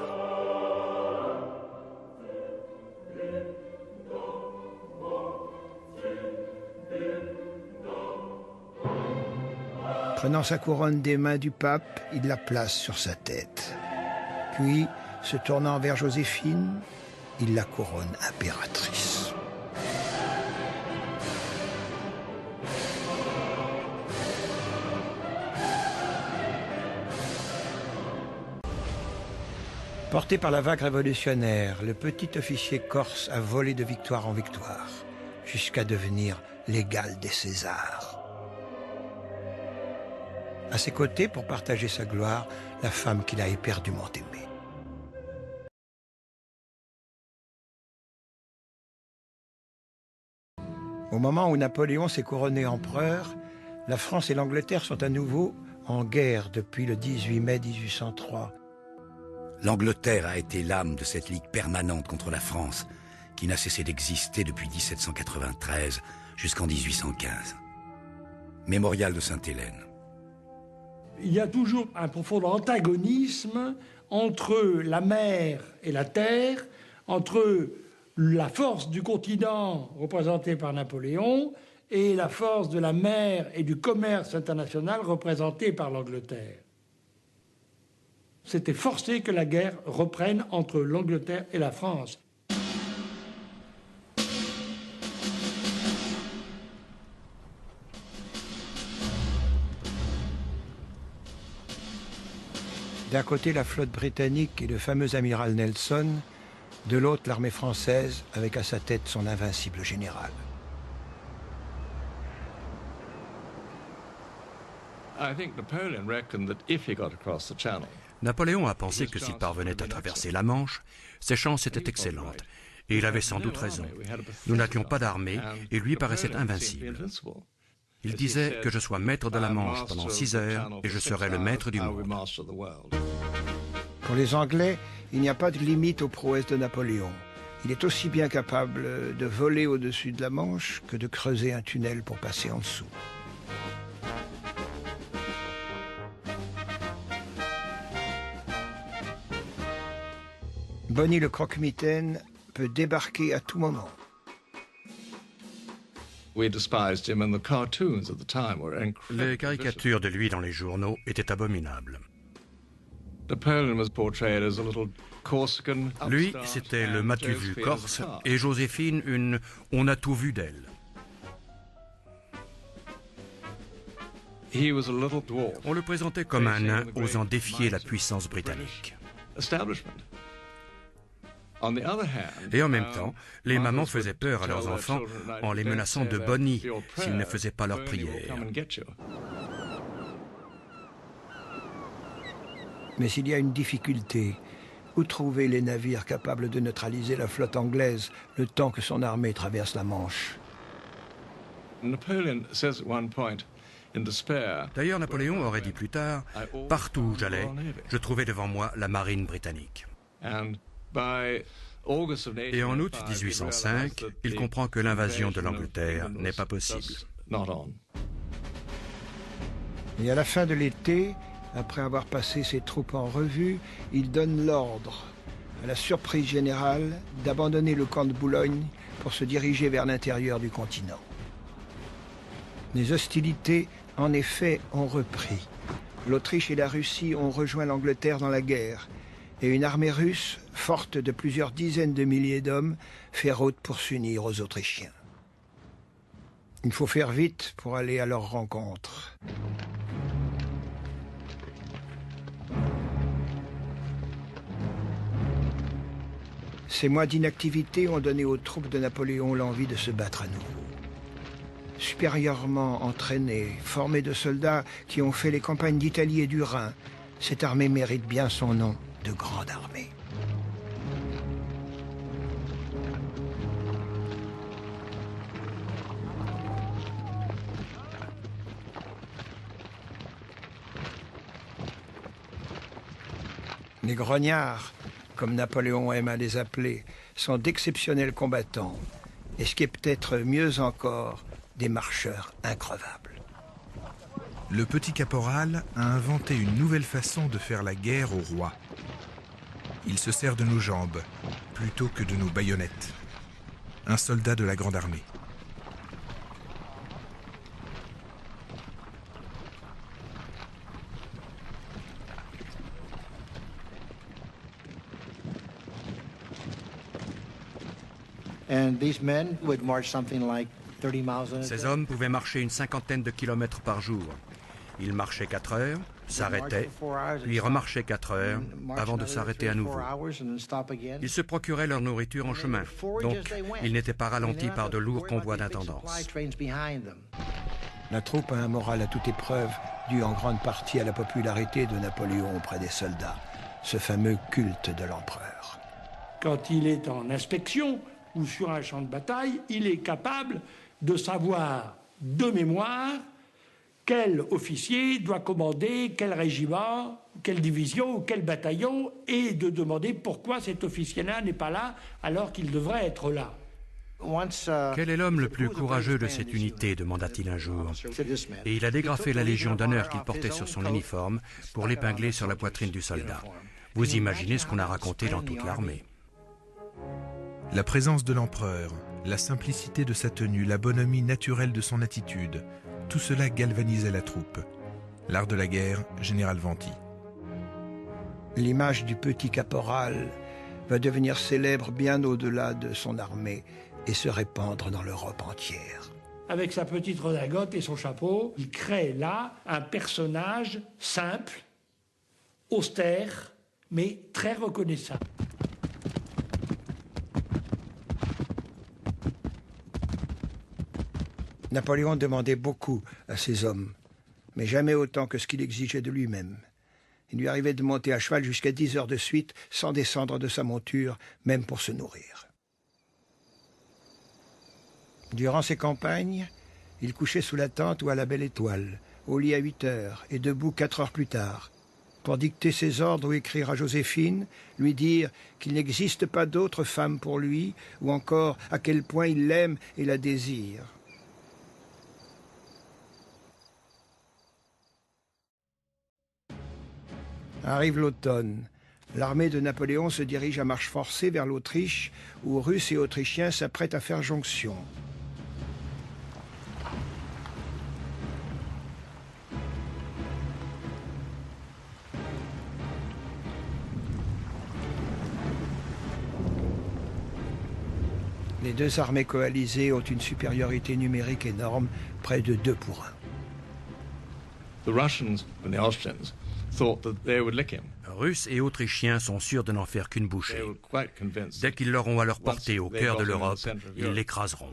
Prenant sa couronne des mains du pape, il la place sur sa tête. Puis, se tournant vers Joséphine, il la couronne impératrice. Porté par la vague révolutionnaire, le petit officier corse a volé de victoire en victoire, jusqu'à devenir l'égal des Césars. À ses côtés, pour partager sa gloire, la femme qu'il a éperdument aimée. Au moment où Napoléon s'est couronné empereur, la France et l'Angleterre sont à nouveau en guerre depuis le 18 mai 1803. L'Angleterre a été l'âme de cette ligue permanente contre la France, qui n'a cessé d'exister depuis 1793 jusqu'en 1815. Mémorial de Sainte-Hélène. Il y a toujours un profond antagonisme entre la mer et la terre, entre la force du continent représentée par Napoléon et la force de la mer et du commerce international représentée par l'Angleterre. C'était forcé que la guerre reprenne entre l'Angleterre et la France. D'un côté, la flotte britannique et le fameux amiral Nelson, de l'autre, l'armée française, avec à sa tête son invincible général. Napoléon a pensé que s'il parvenait à traverser la Manche, ses chances étaient excellentes. Et il avait sans doute raison. Nous n'avions pas d'armée et lui paraissait invincible. Il disait que je sois maître de la Manche pendant 6 heures et je serai le maître du monde. Pour les Anglais, il n'y a pas de limite aux prouesses de Napoléon. Il est aussi bien capable de voler au-dessus de la Manche que de creuser un tunnel pour passer en dessous. Bonnie le croque-mitaine peut débarquer à tout moment. Les caricatures de lui dans les journaux étaient abominables. Lui, c'était le m'as-tu-vu corse et Joséphine, une « on a tout vu d'elle ». On le présentait comme un nain osant défier la puissance britannique. Et en même temps, les mamans faisaient peur à leurs enfants en les menaçant de bonnie s'ils ne faisaient pas leur prière. Mais s'il y a une difficulté, où trouver les navires capables de neutraliser la flotte anglaise le temps que son armée traverse la Manche? D'ailleurs, Napoléon aurait dit plus tard, « Partout où j'allais, je trouvais devant moi la marine britannique. » Et en août 1805, il comprend que l'invasion de l'Angleterre n'est pas possible. Et à la fin de l'été, après avoir passé ses troupes en revue, il donne l'ordre, à la surprise générale, d'abandonner le camp de Boulogne pour se diriger vers l'intérieur du continent. Les hostilités, en effet, ont repris. L'Autriche et la Russie ont rejoint l'Angleterre dans la guerre, et une armée russe, forte de plusieurs dizaines de milliers d'hommes, fait route pour s'unir aux Autrichiens. Il faut faire vite pour aller à leur rencontre. Ces mois d'inactivité ont donné aux troupes de Napoléon l'envie de se battre à nouveau. Supérieurement entraînée, formée de soldats qui ont fait les campagnes d'Italie et du Rhin, cette armée mérite bien son nom de grande armée. Les grognards, comme Napoléon aime à les appeler, sont d'exceptionnels combattants, et ce qui est peut-être mieux encore, des marcheurs increvables. Le petit caporal a inventé une nouvelle façon de faire la guerre au roi. Il se sert de nos jambes plutôt que de nos baïonnettes. Un soldat de la Grande Armée. Ces hommes pouvaient marcher une 50aine de kilomètres par jour. Ils marchaient 4 heures, s'arrêtaient, puis remarchaient 4 heures avant de s'arrêter à nouveau. Ils se procuraient leur nourriture en chemin, donc ils n'étaient pas ralentis par de lourds convois d'intendance. La troupe a un moral à toute épreuve, dû en grande partie à la popularité de Napoléon auprès des soldats, ce fameux culte de l'empereur. Quand il est en inspection ou sur un champ de bataille, il est capable de savoir de mémoire quel officier doit commander quel régiment, quelle division ou quel bataillon, et de demander pourquoi cet officier-là n'est pas là alors qu'il devrait être là. Quel est l'homme le plus courageux de cette unité demanda-t-il un jour. Et il a dégrafé la Légion d'honneur qu'il portait sur son uniforme pour l'épingler sur la poitrine du soldat. Vous imaginez ce qu'on a raconté dans toute l'armée. La présence de l'empereur, la simplicité de sa tenue, la bonhomie naturelle de son attitude, tout cela galvanisait la troupe. L'art de la guerre, Général Venty. L'image du petit caporal va devenir célèbre bien au-delà de son armée et se répandre dans l'Europe entière. Avec sa petite redingote et son chapeau, il crée là un personnage simple, austère, mais très reconnaissable. Napoléon demandait beaucoup à ses hommes, mais jamais autant que ce qu'il exigeait de lui-même. Il lui arrivait de monter à cheval jusqu'à 10 heures de suite sans descendre de sa monture, même pour se nourrir. Durant ses campagnes, il couchait sous la tente ou à la belle étoile, au lit à 8 heures et debout 4 heures plus tard, pour dicter ses ordres ou écrire à Joséphine, lui dire qu'il n'existe pas d'autre femme pour lui, ou encore à quel point il l'aime et la désire. Arrive l'automne. L'armée de Napoléon se dirige à marche forcée vers l'Autriche, où Russes et Autrichiens s'apprêtent à faire jonction. Les deux armées coalisées ont une supériorité numérique énorme, près de 2 pour 1. The Russians and the Austrians thought that they would lick him. Russes et Autrichiens sont sûrs de n'en faire qu'une bouchée. Dès qu'ils l'auront à leur portée au cœur de l'Europe, ils l'écraseront.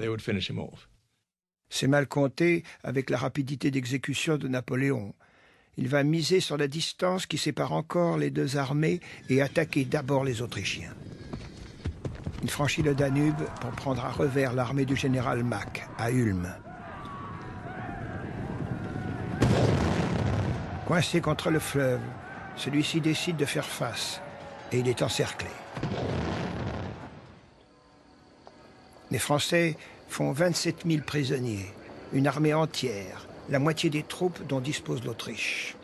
C'est mal compté avec la rapidité d'exécution de Napoléon. Il va miser sur la distance qui sépare encore les deux armées et attaquer d'abord les Autrichiens. Il franchit le Danube pour prendre à revers l'armée du général Mack à Ulm. Coincé contre le fleuve, celui-ci décide de faire face et il est encerclé. Les Français font 27 000 prisonniers, une armée entière, la moitié des troupes dont dispose l'Autriche.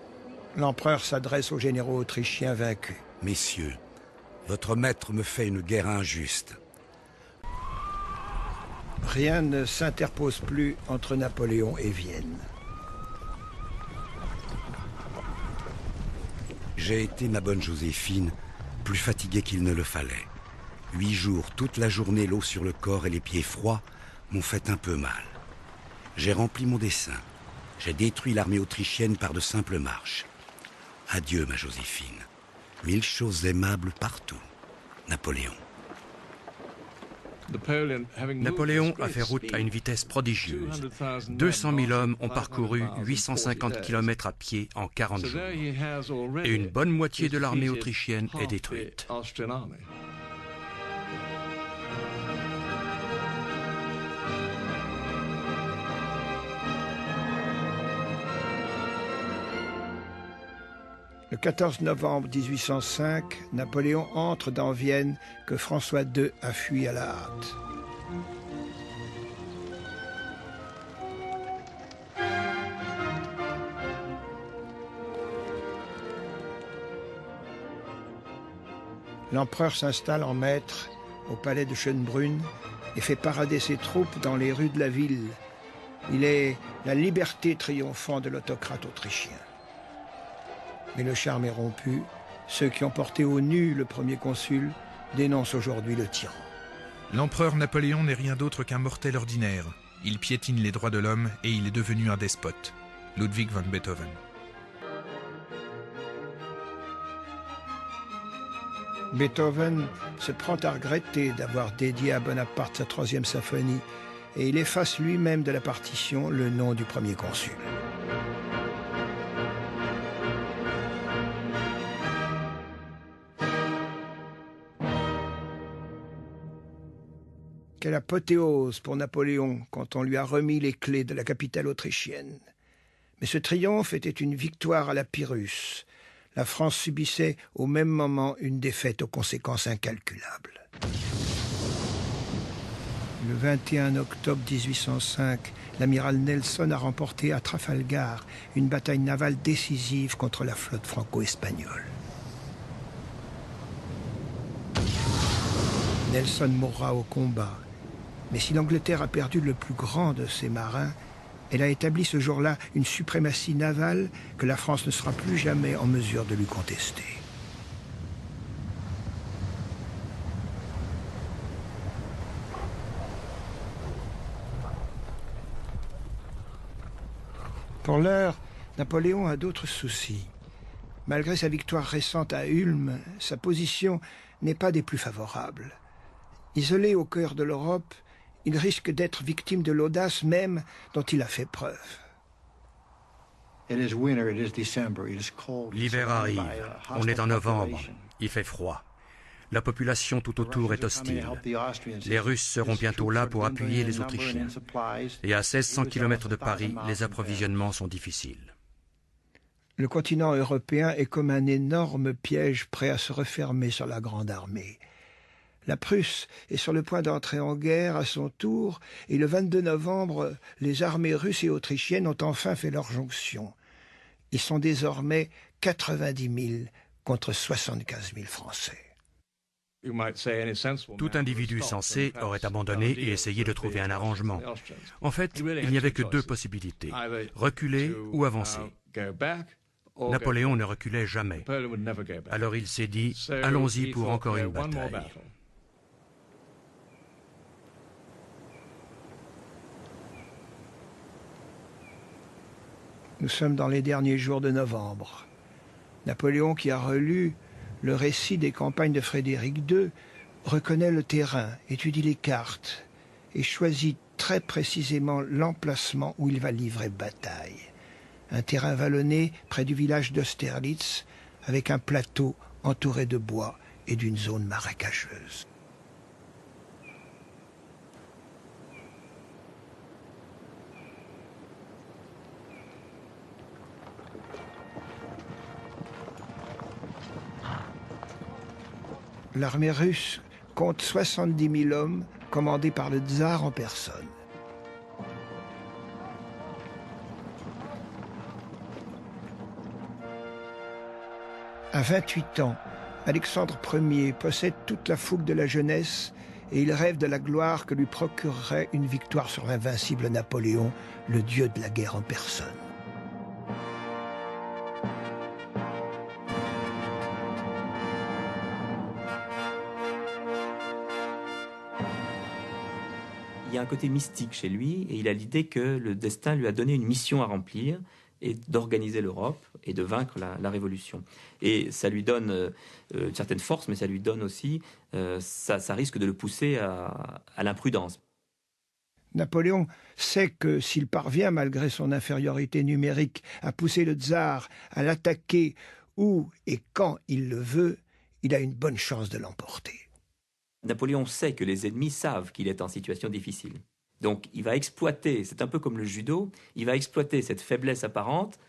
L'empereur s'adresse aux généraux autrichiens vaincus. Messieurs, votre maître me fait une guerre injuste. Rien ne s'interpose plus entre Napoléon et Vienne. J'ai été, ma bonne Joséphine, plus fatigué qu'il ne le fallait. 8 jours, toute la journée, l'eau sur le corps et les pieds froids m'ont fait un peu mal. J'ai rempli mon dessein. J'ai détruit l'armée autrichienne par de simples marches. Adieu, ma Joséphine. 1000 choses aimables partout. Napoléon. Napoléon a fait route à une vitesse prodigieuse. 200 000 hommes ont parcouru 850 km à pied en 40 jours. Et une bonne moitié de l'armée autrichienne est détruite. Le 14 novembre 1805, Napoléon entre dans Vienne que François II a fui à la hâte. L'empereur s'installe en maître au palais de Schönbrunn et fait parader ses troupes dans les rues de la ville. Il est la liberté triomphant de l'autocrate autrichien. Mais le charme est rompu. Ceux qui ont porté au nu le premier consul dénoncent aujourd'hui le tyran. L'empereur Napoléon n'est rien d'autre qu'un mortel ordinaire. Il piétine les droits de l'homme et il est devenu un despote. Ludwig van Beethoven. Beethoven se prend à regretter d'avoir dédié à Bonaparte sa 3e symphonie et il efface lui-même de la partition le nom du premier consul. Quelle apothéose pour Napoléon quand on lui a remis les clés de la capitale autrichienne. Mais ce triomphe était une victoire à la Pyrrhus. La France subissait au même moment une défaite aux conséquences incalculables. Le 21 octobre 1805, l'amiral Nelson a remporté à Trafalgar une bataille navale décisive contre la flotte franco-espagnole. Nelson mourra au combat, mais si l'Angleterre a perdu le plus grand de ses marins, elle a établi ce jour-là une suprématie navale que la France ne sera plus jamais en mesure de lui contester. Pour l'heure, Napoléon a d'autres soucis. Malgré sa victoire récente à Ulm, sa position n'est pas des plus favorables. Isolé au cœur de l'Europe, il risque d'être victime de l'audace même dont il a fait preuve. L'hiver arrive, on est en novembre, il fait froid. La population tout autour est hostile. Les Russes seront bientôt là pour appuyer les Autrichiens. Et à 1600 km de Paris, les approvisionnements sont difficiles. Le continent européen est comme un énorme piège prêt à se refermer sur la Grande Armée. La Prusse est sur le point d'entrer en guerre à son tour, et le 22 novembre, les armées russes et autrichiennes ont enfin fait leur jonction. Ils sont désormais 90 000 contre 75 000 Français. Tout individu sensé aurait abandonné et essayé de trouver un arrangement. En fait, il n'y avait que deux possibilités, reculer ou avancer. Napoléon ne reculait jamais. Alors il s'est dit, allons-y pour encore une bataille. Nous sommes dans les derniers jours de novembre. Napoléon, qui a relu le récit des campagnes de Frédéric II, reconnaît le terrain, étudie les cartes et choisit très précisément l'emplacement où il va livrer bataille. Un terrain vallonné près du village d'Austerlitz, avec un plateau entouré de bois et d'une zone marécageuse. L'armée russe compte 70 000 hommes commandés par le tsar en personne. À 28 ans, Alexandre Ier possède toute la fougue de la jeunesse et il rêve de la gloire que lui procurerait une victoire sur l'invincible Napoléon, le dieu de la guerre en personne. Il y a un côté mystique chez lui et il a l'idée que le destin lui a donné une mission à remplir et d'organiser l'Europe et de vaincre la Révolution. Et ça lui donne une certaine force, mais ça lui donne aussi, ça risque de le pousser à l'imprudence. Napoléon sait que s'il parvient, malgré son infériorité numérique, à pousser le tsar à l'attaquer où et quand il le veut, il a une bonne chance de l'emporter. Napoléon sait que les ennemis savent qu'il est en situation difficile. Donc il va exploiter, c'est un peu comme le judo, il va exploiter cette faiblesse apparente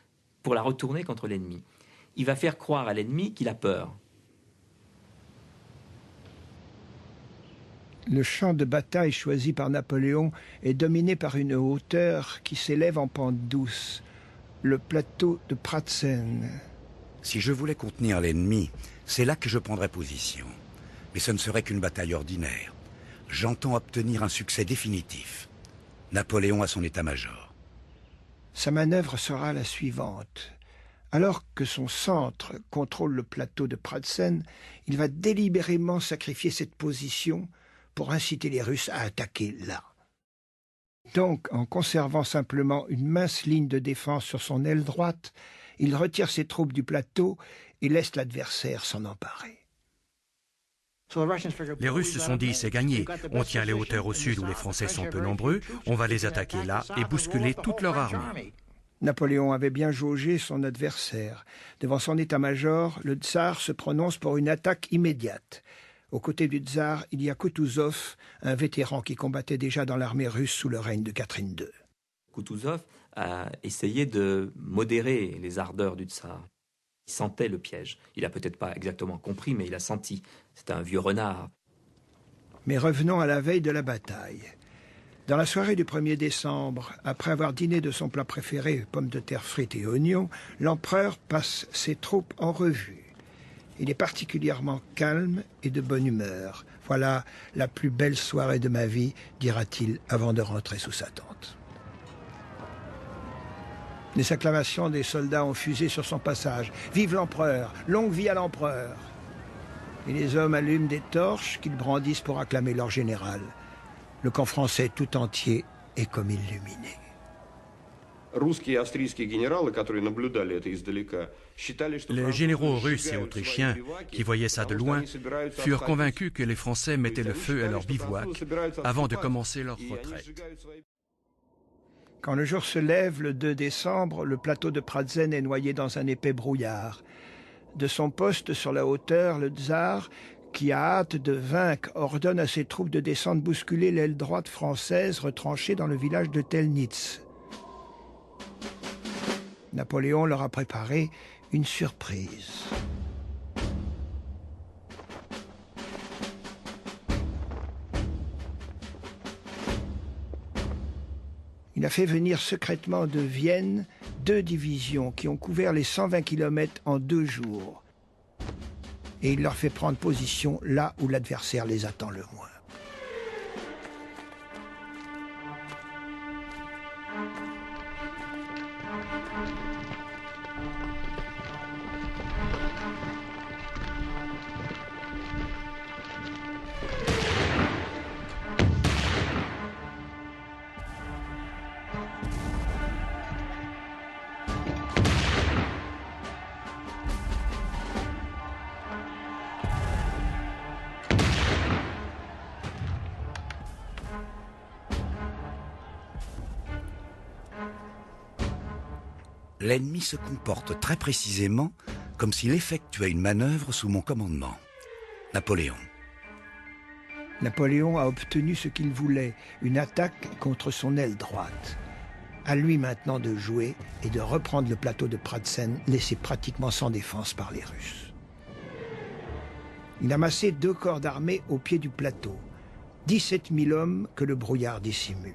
pour la retourner contre l'ennemi. Il va faire croire à l'ennemi qu'il a peur. Le champ de bataille choisi par Napoléon est dominé par une hauteur qui s'élève en pente douce, le plateau de Pratzen. Si je voulais contenir l'ennemi, c'est là que je prendrais position. Mais ce ne serait qu'une bataille ordinaire. J'entends obtenir un succès définitif. Napoléon a son état-major. Sa manœuvre sera la suivante. Alors que son centre contrôle le plateau de Pratzen, il va délibérément sacrifier cette position pour inciter les Russes à attaquer là. Donc, en conservant simplement une mince ligne de défense sur son aile droite, il retire ses troupes du plateau et laisse l'adversaire s'en emparer. Les Russes se sont dit, c'est gagné. On tient les hauteurs au sud où les Français sont peu nombreux, on va les attaquer là et bousculer toute leur armée. Napoléon avait bien jaugé son adversaire. Devant son état-major, le tsar se prononce pour une attaque immédiate. Aux côtés du tsar, il y a Koutouzov, un vétéran qui combattait déjà dans l'armée russe sous le règne de Catherine II. Koutouzov a essayé de modérer les ardeurs du tsar. Il sentait le piège. Il n'a peut-être pas exactement compris, mais il a senti. C'était un vieux renard. Mais revenons à la veille de la bataille. Dans la soirée du 1er décembre, après avoir dîné de son plat préféré, pommes de terre frites et oignons, l'empereur passe ses troupes en revue. Il est particulièrement calme et de bonne humeur. Voilà la plus belle soirée de ma vie, dira-t-il avant de rentrer sous sa tente. Les acclamations des soldats ont fusé sur son passage. Vive l'empereur! Longue vie à l'empereur! Et les hommes allument des torches qu'ils brandissent pour acclamer leur général. Le camp français tout entier est comme illuminé. Les généraux russes et autrichiens, qui voyaient ça de loin, furent convaincus que les Français mettaient le feu à leur bivouac avant de commencer leur retraite. Quand le jour se lève, le 2 décembre, le plateau de Pratzen est noyé dans un épais brouillard. De son poste sur la hauteur, le tsar, qui a hâte de vaincre, ordonne à ses troupes de descendre bousculer l'aile droite française retranchée dans le village de Telnitz. Napoléon leur a préparé une surprise. Il a fait venir secrètement de Vienne 2 divisions qui ont couvert les 120 km en 2 jours. Et il leur fait prendre position là où l'adversaire les attend le moins. L'ennemi se comporte très précisément comme s'il effectuait une manœuvre sous mon commandement. Napoléon. Napoléon a obtenu ce qu'il voulait, une attaque contre son aile droite. À lui maintenant de jouer et de reprendre le plateau de Pratzen, laissé pratiquement sans défense par les Russes. Il a massé 2 corps d'armée au pied du plateau, 17 000 hommes que le brouillard dissimule.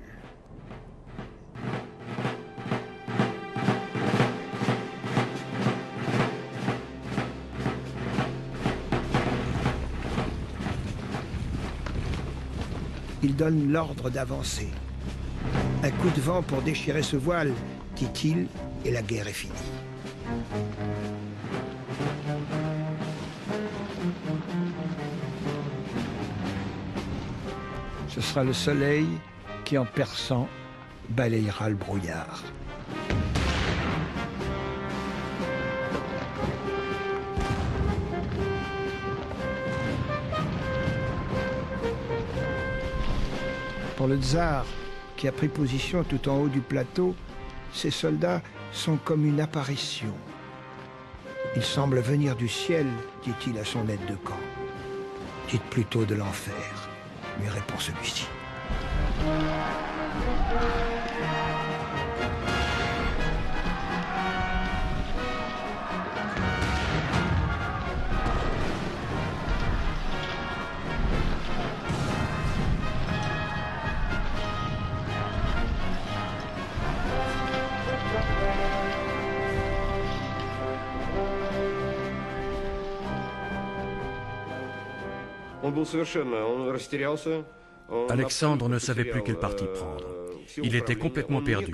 Il donne l'ordre d'avancer. Un coup de vent pour déchirer ce voile, dit-il, et la guerre est finie. Ce sera le soleil qui, en perçant, balayera le brouillard. Pour le tsar, qui a pris position tout en haut du plateau, ces soldats sont comme une apparition. Ils semblent venir du ciel, dit-il à son aide de camp. Dites plutôt de l'enfer, lui répond celui-ci. Alexandre ne savait plus quel parti prendre. Il était complètement perdu.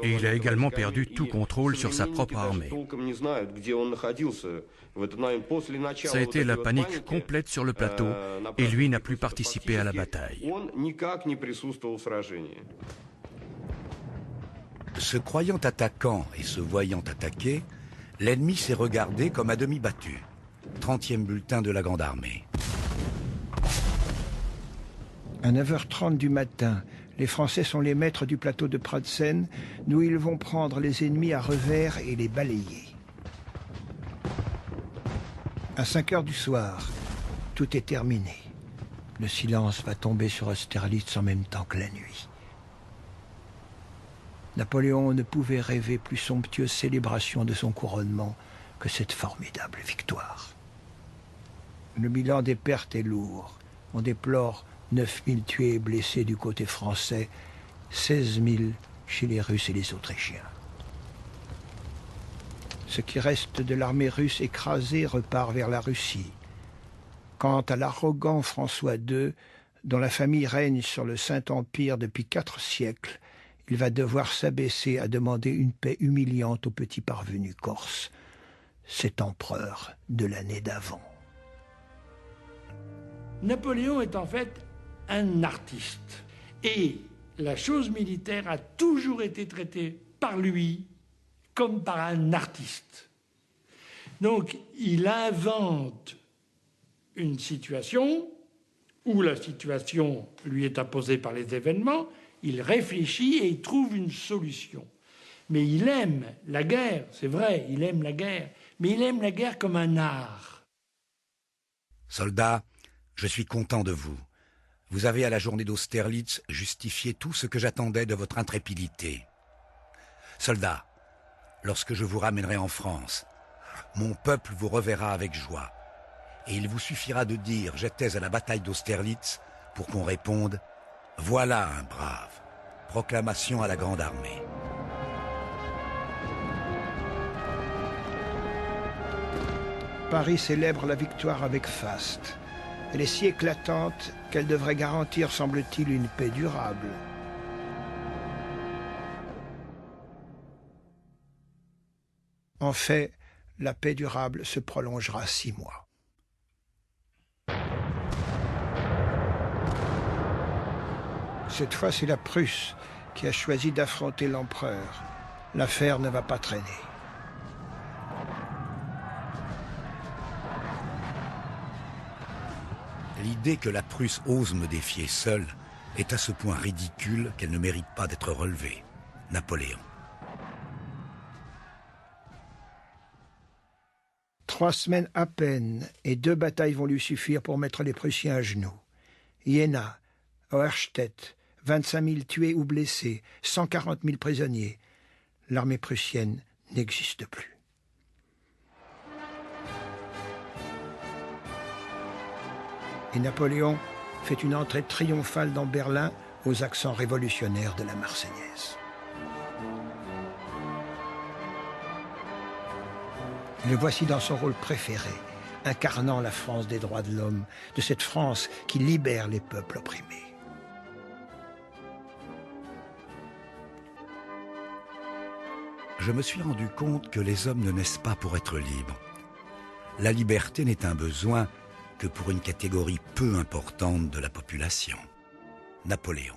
Et il a également perdu tout contrôle sur sa propre armée. Ça a été la panique complète sur le plateau et lui n'a plus participé à la bataille. Se croyant attaquant et se voyant attaqué, l'ennemi s'est regardé comme à demi battu. 30e bulletin de la Grande Armée. À 9h30 du matin, les Français sont les maîtres du plateau de Pratzen, d'où ils vont prendre les ennemis à revers et les balayer. À 5h du soir, tout est terminé. Le silence va tomber sur Austerlitz en même temps que la nuit. Napoléon ne pouvait rêver plus somptueuse célébration de son couronnement que cette formidable victoire. Le bilan des pertes est lourd. On déplore 9000 tués et blessés du côté français, 16 000 chez les Russes et les Autrichiens. Ce qui reste de l'armée russe écrasée repart vers la Russie. Quant à l'arrogant François II, dont la famille règne sur le Saint-Empire depuis 4 siècles, il va devoir s'abaisser à demander une paix humiliante aux petits parvenus corses, cet empereur de l'année d'avant. Napoléon est en fait un artiste. Et la chose militaire a toujours été traitée par lui comme par un artiste. Donc il invente une situation où la situation lui est imposée par les événements, il réfléchit et il trouve une solution. Mais il aime la guerre, c'est vrai, il aime la guerre, mais il aime la guerre comme un art. Soldats, je suis content de vous. Vous avez à la journée d'Austerlitz justifié tout ce que j'attendais de votre intrépidité. Soldats, lorsque je vous ramènerai en France, mon peuple vous reverra avec joie. Et il vous suffira de dire « J'étais à la bataille d'Austerlitz » pour qu'on réponde « Voilà un brave ». Proclamation à la Grande Armée. Paris célèbre la victoire avec faste. Elle est si éclatante qu'elle devrait garantir, semble-t-il, une paix durable. En fait, la paix durable se prolongera 6 mois. Cette fois, c'est la Prusse qui a choisi d'affronter l'empereur. L'affaire ne va pas traîner. L'idée que la Prusse ose me défier seule est à ce point ridicule qu'elle ne mérite pas d'être relevée. Napoléon. 3 semaines à peine, et 2 batailles vont lui suffire pour mettre les Prussiens à genoux. Iéna, Auerstedt, 25 000 tués ou blessés, 140 000 prisonniers. L'armée prussienne n'existe plus. Et Napoléon fait une entrée triomphale dans Berlin aux accents révolutionnaires de la Marseillaise. Le voici dans son rôle préféré, incarnant la France des droits de l'homme, de cette France qui libère les peuples opprimés. Je me suis rendu compte que les hommes ne naissent pas pour être libres. La liberté n'est un besoin que pour une catégorie peu importante de la population. Napoléon.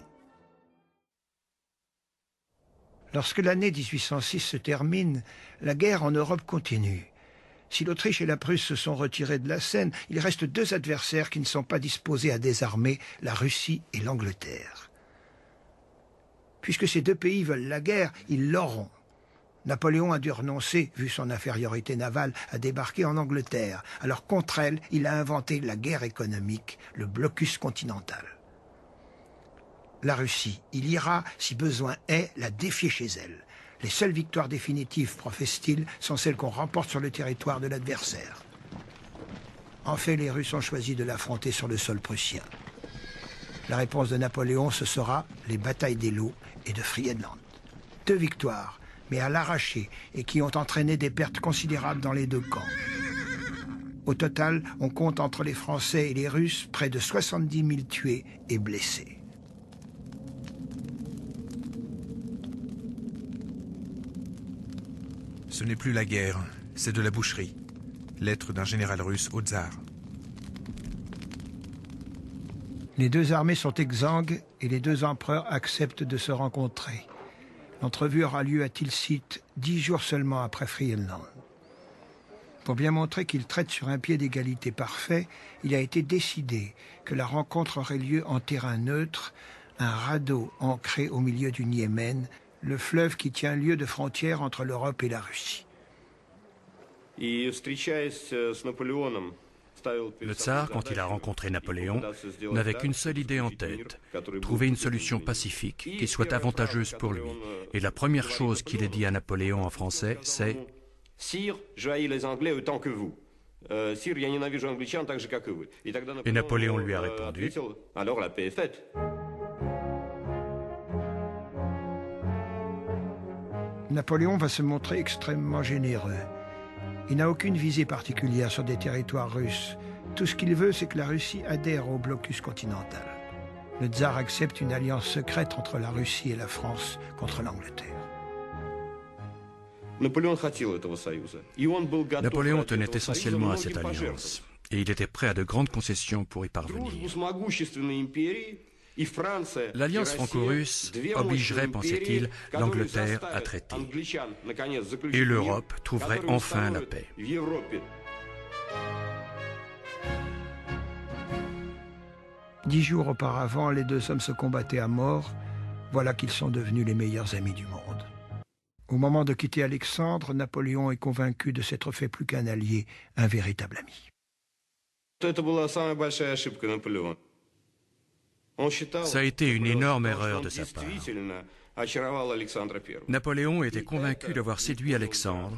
Lorsque l'année 1806 se termine, la guerre en Europe continue. Si l'Autriche et la Prusse se sont retirées de la scène, il reste 2 adversaires qui ne sont pas disposés à désarmer, la Russie et l'Angleterre. Puisque ces 2 pays veulent la guerre, ils l'auront. Napoléon a dû renoncer, vu son infériorité navale, à débarquer en Angleterre. Alors contre elle, il a inventé la guerre économique, le blocus continental. La Russie, il ira, si besoin est, la défier chez elle. Les seules victoires définitives, professe-t-il, sont celles qu'on remporte sur le territoire de l'adversaire. En fait, les Russes ont choisi de l'affronter sur le sol prussien. La réponse de Napoléon, ce sera les batailles d'Eylau et de Friedland. 2 victoires, mais à l'arraché, et qui ont entraîné des pertes considérables dans les 2 camps. Au total, on compte entre les Français et les Russes près de 70 000 tués et blessés. Ce n'est plus la guerre, c'est de la boucherie. Lettre d'un général russe au tsar. Les 2 armées sont exsangues et les 2 empereurs acceptent de se rencontrer. L'entrevue aura lieu à Tilsit 10 jours seulement après Friedland. Pour bien montrer qu'ils traitent sur un pied d'égalité parfait, il a été décidé que la rencontre aurait lieu en terrain neutre, un radeau ancré au milieu du Niémen, le fleuve qui tient lieu de frontière entre l'Europe et la Russie. И встречаясь с Наполеоном Le tsar, quand il a rencontré Napoléon, n'avait qu'une seule idée en tête, trouver une solution pacifique qui soit avantageuse pour lui. Et la première chose qu'il ait dit à Napoléon en français, c'est « Sire, je haïs les Anglais autant que vous. Sire, я ненавижу англичан так же, как и вы. » Et Napoléon lui a répondu « Alors la paix est faite. » Napoléon va se montrer extrêmement généreux. Il n'a aucune visée particulière sur des territoires russes. Tout ce qu'il veut, c'est que la Russie adhère au blocus continental. Le tsar accepte une alliance secrète entre la Russie et la France contre l'Angleterre. Napoléon tenait essentiellement à cette alliance, et il était prêt à de grandes concessions pour y parvenir. L'alliance franco-russe obligerait, pensait-il, l'Angleterre à traiter. Et l'Europe trouverait enfin la paix. 10 jours auparavant, les deux hommes se combattaient à mort. Voilà qu'ils sont devenus les meilleurs amis du monde. Au moment de quitter Alexandre, Napoléon est convaincu de s'être fait plus qu'un allié, un véritable ami. Ça a été une énorme erreur de sa part. Napoléon était convaincu d'avoir séduit Alexandre,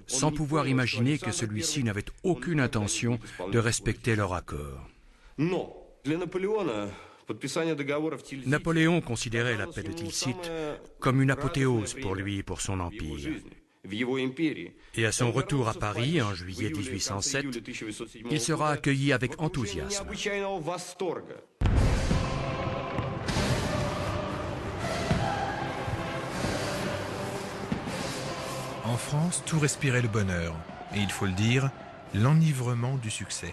sans pouvoir imaginer que celui-ci n'avait aucune intention de respecter leur accord. Napoléon considérait la paix de Tilsit comme une apothéose pour lui et pour son empire. Et à son retour à Paris en juillet 1807, il sera accueilli avec enthousiasme. En France, tout respirait le bonheur, et il faut le dire, l'enivrement du succès.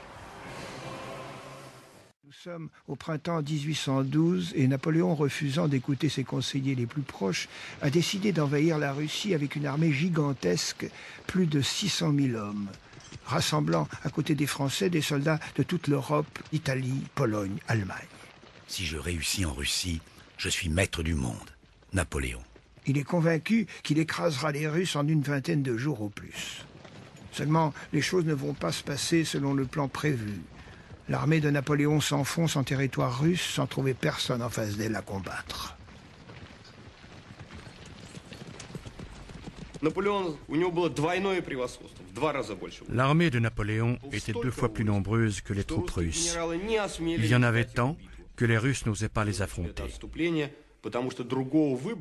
Nous sommes au printemps 1812 et Napoléon, refusant d'écouter ses conseillers les plus proches, a décidé d'envahir la Russie avec une armée gigantesque, plus de 600 000 hommes, rassemblant à côté des Français des soldats de toute l'Europe, Italie, Pologne, Allemagne. Si je réussis en Russie, je suis maître du monde. Napoléon. Il est convaincu qu'il écrasera les Russes en une vingtaine de jours au plus. Seulement, les choses ne vont pas se passer selon le plan prévu. L'armée de Napoléon s'enfonce en territoire russe sans trouver personne en face d'elle à combattre. L'armée de Napoléon était 2 fois plus nombreuse que les troupes russes. Il y en avait tant que les Russes n'osaient pas les affronter.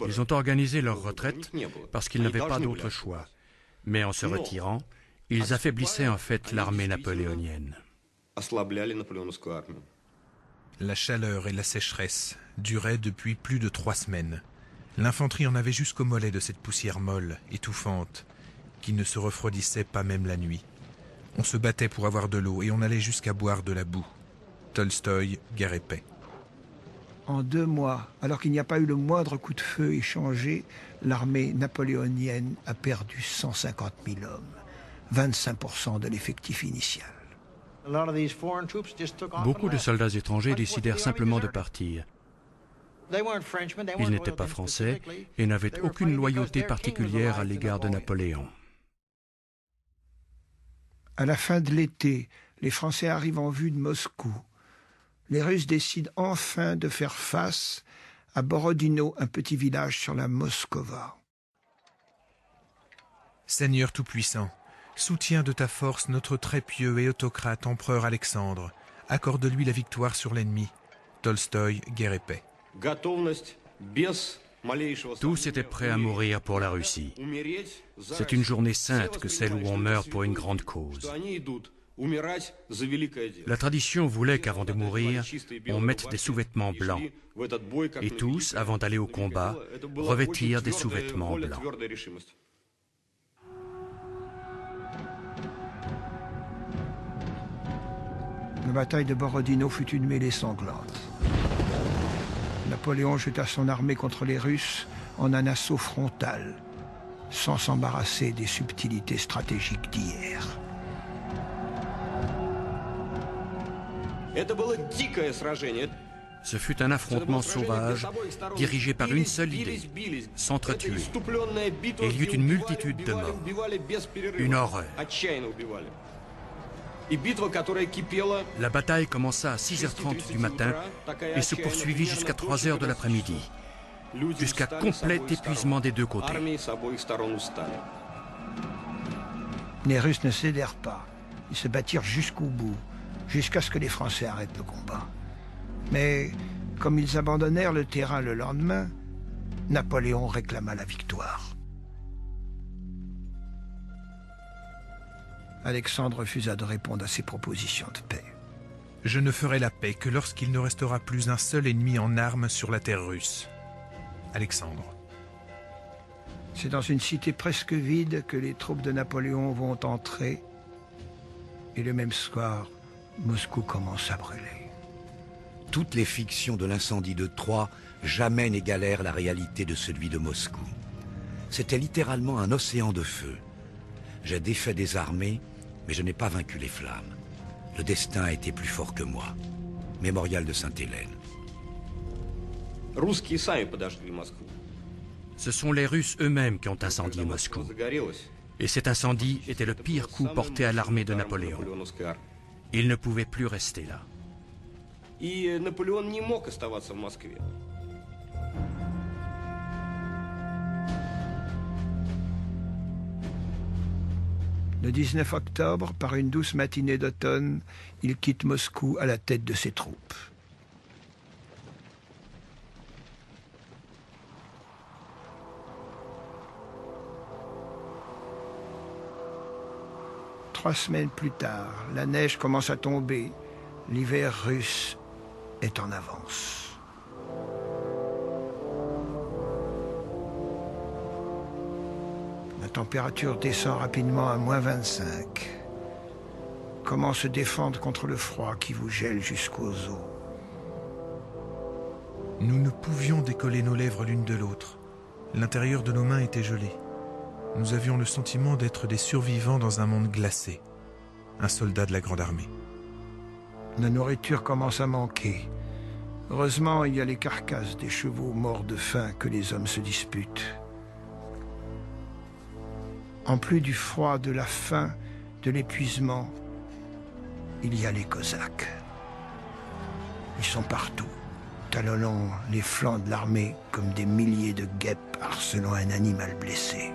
Ils ont organisé leur retraite parce qu'ils n'avaient pas d'autre choix. Mais en se retirant, ils affaiblissaient en fait l'armée napoléonienne. La chaleur et la sécheresse duraient depuis plus de 3 semaines. L'infanterie en avait jusqu'au mollet de cette poussière molle, étouffante, qui ne se refroidissait pas même la nuit. On se battait pour avoir de l'eau et on allait jusqu'à boire de la boue. Tolstoï, Guerre et paix. En 2 mois, alors qu'il n'y a pas eu le moindre coup de feu échangé, l'armée napoléonienne a perdu 150 000 hommes, 25% de l'effectif initial. Beaucoup de soldats étrangers décidèrent simplement de partir. Ils n'étaient pas français et n'avaient aucune loyauté particulière à l'égard de Napoléon. À la fin de l'été, les Français arrivent en vue de Moscou. Les Russes décident enfin de faire face à Borodino, un petit village sur la Moskova. Seigneur Tout-Puissant, soutiens de ta force notre très pieux et autocrate empereur Alexandre. Accorde-lui la victoire sur l'ennemi. Tolstoï, Guerre et paix. Tous étaient prêts à mourir pour la Russie. C'est une journée sainte que celle où on meurt pour une grande cause. La tradition voulait qu'avant de mourir, on mette des sous-vêtements blancs. Et tous, avant d'aller au combat, revêtirent des sous-vêtements blancs. La bataille de Borodino fut une mêlée sanglante. Napoléon jeta son armée contre les Russes en un assaut frontal, sans s'embarrasser des subtilités stratégiques d'hier. Ce fut un affrontement sauvage, dirigé par une seule idée, s'entretuer. Et il y eut une multitude de morts. Une horreur. La bataille commença à 6h30 du matin et se poursuivit jusqu'à 3h de l'après-midi, jusqu'à complet épuisement des deux côtés. Les Russes ne cédèrent pas. Ils se battirent jusqu'au bout, jusqu'à ce que les Français arrêtent le combat. Mais comme ils abandonnèrent le terrain le lendemain, Napoléon réclama la victoire. Alexandre refusa de répondre à ces propositions de paix. Je ne ferai la paix que lorsqu'il ne restera plus un seul ennemi en armes sur la terre russe. Alexandre. C'est dans une cité presque vide que les troupes de Napoléon vont entrer. Et le même soir, Moscou commence à brûler. Toutes les fictions de l'incendie de Troie jamais n'égalèrent la réalité de celui de Moscou. C'était littéralement un océan de feu. J'ai défait des armées, mais je n'ai pas vaincu les flammes. Le destin a été plus fort que moi. Mémorial de Sainte-Hélène. Ce sont les Russes eux-mêmes qui ont incendié Moscou. Et cet incendie était le pire coup porté à l'armée de Napoléon. Il ne pouvait plus rester là. Le 19 octobre, par une douce matinée d'automne, il quitte Moscou à la tête de ses troupes. Trois semaines plus tard, la neige commence à tomber. L'hiver russe est en avance. La température descend rapidement à -25. Comment se défendre contre le froid qui vous gèle jusqu'aux os? Nous ne pouvions décoller nos lèvres l'une de l'autre. L'intérieur de nos mains était gelé. Nous avions le sentiment d'être des survivants dans un monde glacé. Un soldat de la Grande Armée. La nourriture commence à manquer. Heureusement, il y a les carcasses des chevaux morts de faim que les hommes se disputent. En plus du froid, de la faim, de l'épuisement, il y a les Cosaques. Ils sont partout, talonnant les flancs de l'armée comme des milliers de guêpes harcelant un animal blessé.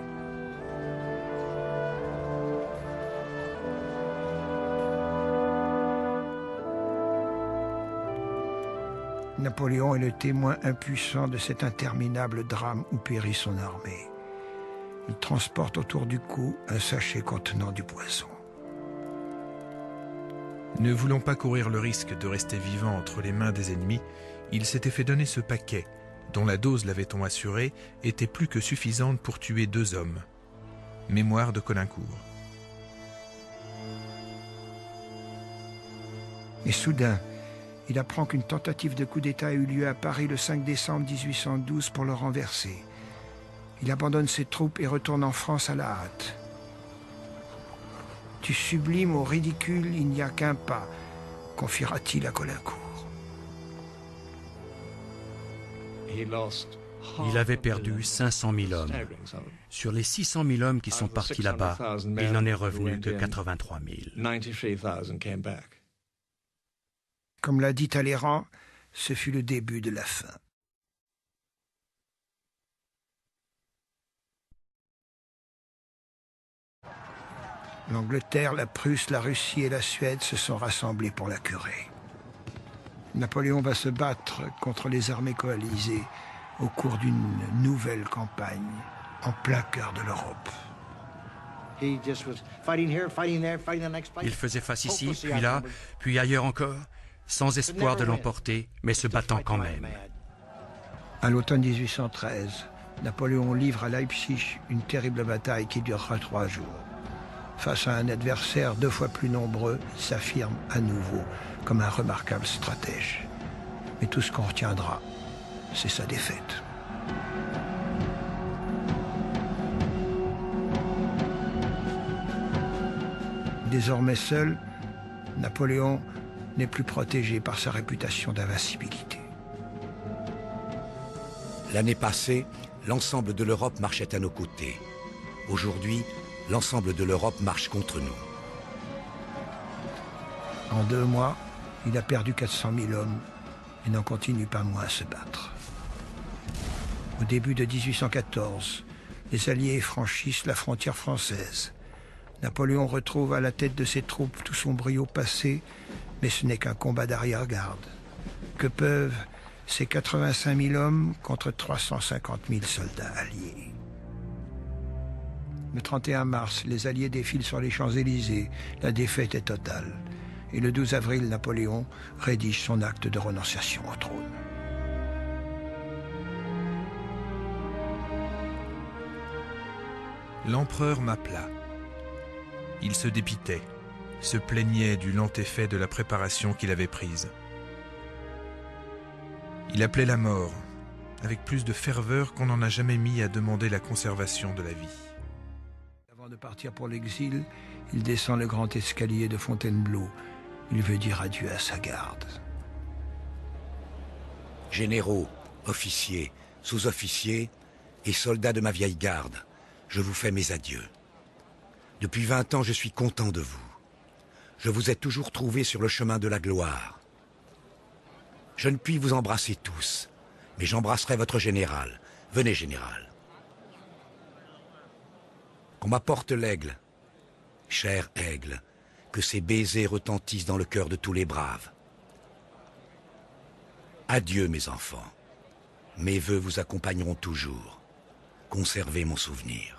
Napoléon est le témoin impuissant de cet interminable drame où périt son armée. Il transporte autour du cou un sachet contenant du poison. Ne voulant pas courir le risque de rester vivant entre les mains des ennemis, il s'était fait donner ce paquet, dont la dose, l'avait-on assuré, était plus que suffisante pour tuer 2 hommes. Mémoire de Colincourt. Et soudain, il apprend qu'une tentative de coup d'État a eu lieu à Paris le 5 décembre 1812 pour le renverser. Il abandonne ses troupes et retourne en France à la hâte. Du sublime au ridicule, il n'y a qu'un pas, confiera-t-il à Colincourt. Il avait perdu 500 000 hommes. Sur les 600 000 hommes qui sont partis là-bas, il n'en est revenu que 83 000. Comme l'a dit Talleyrand, ce fut le début de la fin. L'Angleterre, la Prusse, la Russie et la Suède se sont rassemblés pour la curer. Napoléon va se battre contre les armées coalisées au cours d'une nouvelle campagne en plein cœur de l'Europe. Il faisait face ici, puis là, puis ailleurs encore, sans espoir de l'emporter, mais se battant quand même. À l'automne 1813, Napoléon livre à Leipzig une terrible bataille qui durera 3 jours. Face à un adversaire 2 fois plus nombreux, il s'affirme à nouveau comme un remarquable stratège. Mais tout ce qu'on retiendra, c'est sa défaite. Désormais seul, Napoléon n'est plus protégé par sa réputation d'invincibilité. L'année passée, l'ensemble de l'Europe marchait à nos côtés. Aujourd'hui, l'ensemble de l'Europe marche contre nous. En 2 mois, il a perdu 400 000 hommes et n'en continue pas moins à se battre. Au début de 1814, les Alliés franchissent la frontière française. Napoléon retrouve à la tête de ses troupes tout son brio passé, mais ce n'est qu'un combat d'arrière-garde. Que peuvent ces 85 000 hommes contre 350 000 soldats alliés? Le 31 mars, les Alliés défilent sur les Champs-Élysées. La défaite est totale. Et le 12 avril, Napoléon rédige son acte de renonciation au trône. L'empereur m'appela. Il se dépitait, se plaignait du lent effet de la préparation qu'il avait prise. Il appelait la mort, avec plus de ferveur qu'on n'en a jamais mis à demander la conservation de la vie. Avant de partir pour l'exil, il descend le grand escalier de Fontainebleau. Il veut dire adieu à sa garde. Généraux, officiers, sous-officiers et soldats de ma vieille garde, je vous fais mes adieux. Depuis 20 ans, je suis content de vous. Je vous ai toujours trouvé sur le chemin de la gloire. Je ne puis vous embrasser tous, mais j'embrasserai votre général. Venez, général. Qu'on m'apporte l'aigle. Cher aigle, que ces baisers retentissent dans le cœur de tous les braves. Adieu, mes enfants. Mes vœux vous accompagneront toujours. Conservez mon souvenir.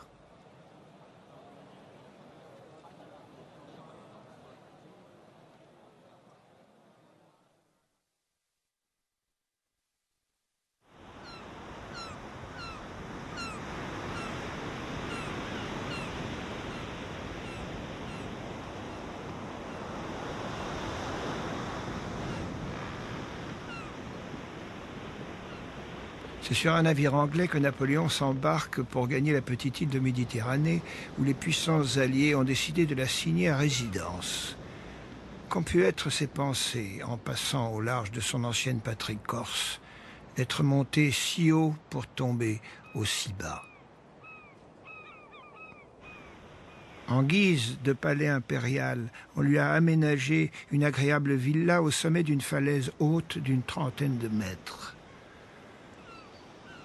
C'est sur un navire anglais que Napoléon s'embarque pour gagner la petite île de Méditerranée où les puissances alliées ont décidé de la signer à résidence. Qu'ont pu être ses pensées en passant au large de son ancienne patrie corse, d'être monté si haut pour tomber aussi bas? En guise de palais impérial, on lui a aménagé une agréable villa au sommet d'une falaise haute d'une 30aine de mètres.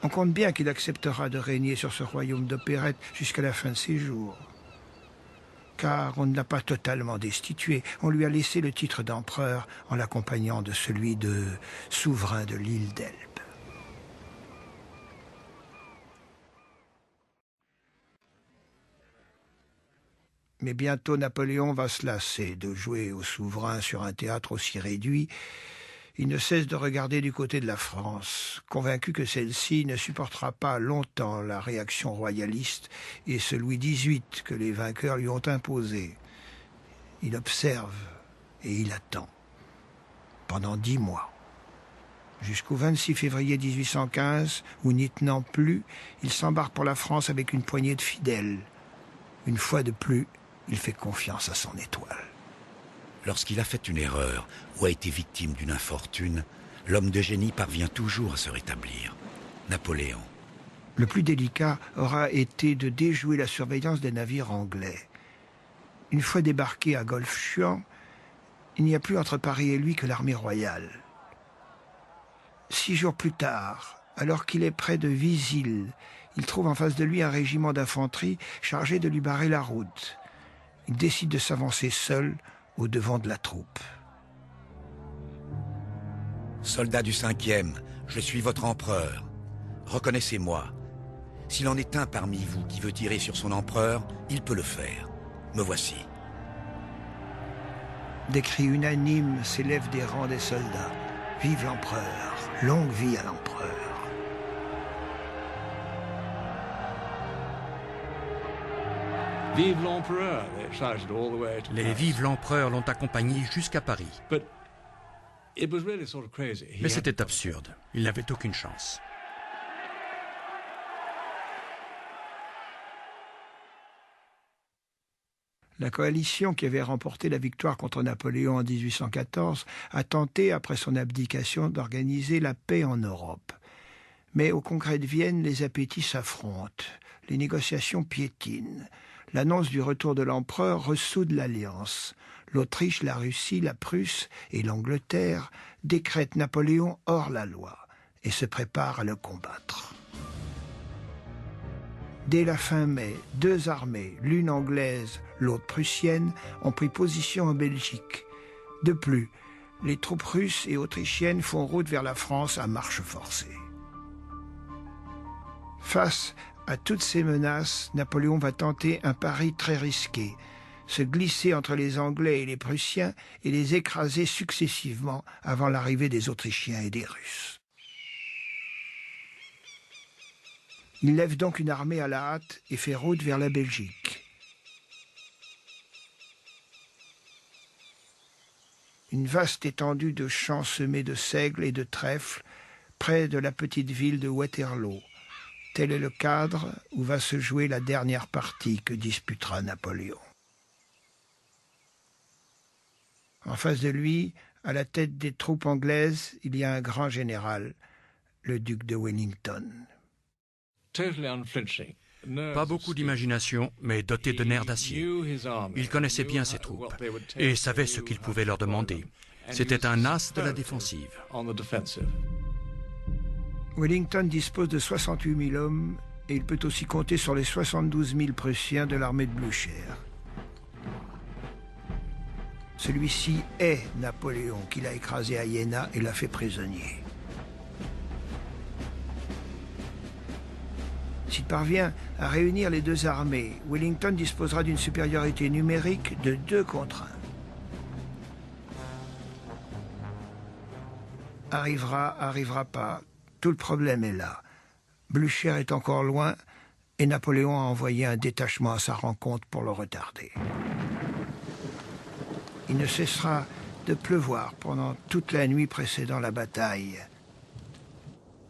On compte bien qu'il acceptera de régner sur ce royaume d'opérette jusqu'à la fin de ses jours. Car on ne l'a pas totalement destitué, on lui a laissé le titre d'empereur en l'accompagnant de celui de souverain de l'île d'Elbe. Mais bientôt Napoléon va se lasser de jouer au souverain sur un théâtre aussi réduit. Il ne cesse de regarder du côté de la France, convaincu que celle-ci ne supportera pas longtemps la réaction royaliste et ce Louis XVIII que les vainqueurs lui ont imposé. Il observe et il attend. Pendant 10 mois. Jusqu'au 26 février 1815, où n'y tenant plus, il s'embarque pour la France avec une poignée de fidèles. Une fois de plus, il fait confiance à son étoile. Lorsqu'il a fait une erreur ou a été victime d'une infortune, l'homme de génie parvient toujours à se rétablir. Napoléon. Le plus délicat aura été de déjouer la surveillance des navires anglais. Une fois débarqué à Golfe-Juan, il n'y a plus entre Paris et lui que l'armée royale. 6 jours plus tard, alors qu'il est près de Visil, il trouve en face de lui un régiment d'infanterie chargé de lui barrer la route. Il décide de s'avancer seul au devant de la troupe. Soldats du 5e, je suis votre empereur. Reconnaissez-moi. S'il en est un parmi vous qui veut tirer sur son empereur, il peut le faire. Me voici. Des cris unanimes s'élèvent des rangs des soldats. Vive l'empereur, longue vie à l'empereur. Vive l'empereur! Les Vive l'empereur l'ont accompagné jusqu'à Paris. Mais c'était absurde. Il n'avait aucune chance. La coalition qui avait remporté la victoire contre Napoléon en 1814 a tenté, après son abdication, d'organiser la paix en Europe. Mais au congrès de Vienne, les appétits s'affrontent. Les négociations piétinent. L'annonce du retour de l'empereur ressoude l'alliance. l'Autriche, la Russie, la Prusse et l'Angleterre décrètent Napoléon hors la loi et se préparent à le combattre. Dès la fin mai, 2 armées, l'une anglaise, l'autre prussienne, ont pris position en Belgique. De plus, les troupes russes et autrichiennes font route vers la France à marche forcée. Face à toutes ces menaces, Napoléon va tenter un pari très risqué, se glisser entre les Anglais et les Prussiens et les écraser successivement avant l'arrivée des Autrichiens et des Russes. Il lève donc une armée à la hâte et fait route vers la Belgique. Une vaste étendue de champs semés de seigles et de trèfles près de la petite ville de Waterloo. Tel est le cadre où va se jouer la dernière partie que disputera Napoléon. En face de lui, à la tête des troupes anglaises, il y a un grand général, le duc de Wellington. Pas beaucoup d'imagination, mais doté de nerfs d'acier. Il connaissait bien ses troupes et savait ce qu'il pouvait leur demander. C'était un as de la défensive. Wellington dispose de 68 000 hommes et il peut aussi compter sur les 72 000 Prussiens de l'armée de Blücher. Celui-ci est Napoléon, qu'il a écrasé à Iéna et l'a fait prisonnier. S'il parvient à réunir les 2 armées, Wellington disposera d'une supériorité numérique de 2 contre 1. Arrivera pas. Tout le problème est là. Blücher est encore loin et Napoléon a envoyé un détachement à sa rencontre pour le retarder. Il ne cessera de pleuvoir pendant toute la nuit précédant la bataille.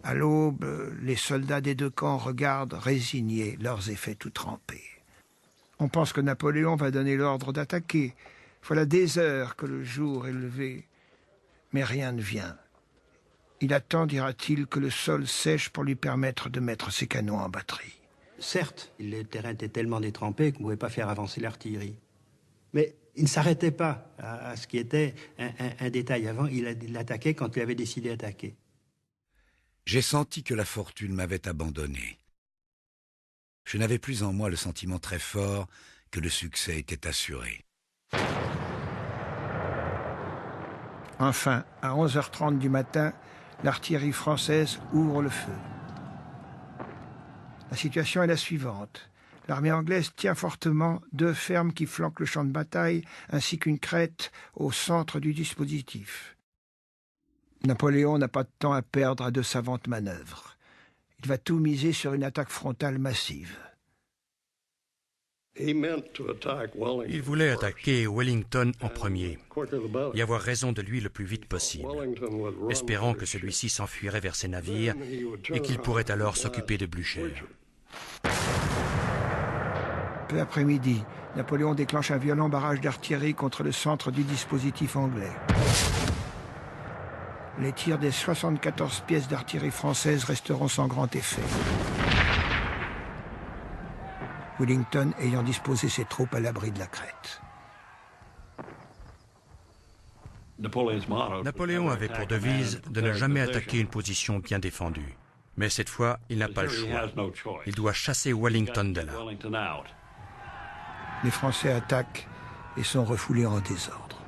À l'aube, les soldats des 2 camps regardent résignés leurs effets tout trempés. On pense que Napoléon va donner l'ordre d'attaquer. Voilà des heures que le jour est levé, mais rien ne vient. Il attend, dira-t-il, que le sol sèche pour lui permettre de mettre ses canons en batterie. Certes, le terrain était tellement détrempé qu'on ne pouvait pas faire avancer l'artillerie. Mais il ne s'arrêtait pas à ce qui était un détail avant. Il attaquait quand il avait décidé d'attaquer. J'ai senti que la fortune m'avait abandonné. Je n'avais plus en moi le sentiment très fort que le succès était assuré. Enfin, à 11h30 du matin, l'artillerie française ouvre le feu. La situation est la suivante. L'armée anglaise tient fortement 2 fermes qui flanquent le champ de bataille, ainsi qu'une crête au centre du dispositif. Napoléon n'a pas de temps à perdre à de savantes manœuvres. Il va tout miser sur une attaque frontale massive. Il voulait attaquer Wellington en premier et avoir raison de lui le plus vite possible, espérant que celui-ci s'enfuirait vers ses navires et qu'il pourrait alors s'occuper de Blücher. Peu après midi, Napoléon déclenche un violent barrage d'artillerie contre le centre du dispositif anglais. Les tirs des 74 pièces d'artillerie française resteront sans grand effet. Wellington ayant disposé ses troupes à l'abri de la crête. Napoléon avait pour devise de ne jamais attaquer une position bien défendue. Mais cette fois, il n'a pas le choix. Il doit chasser Wellington de là. Les Français attaquent et sont refoulés en désordre.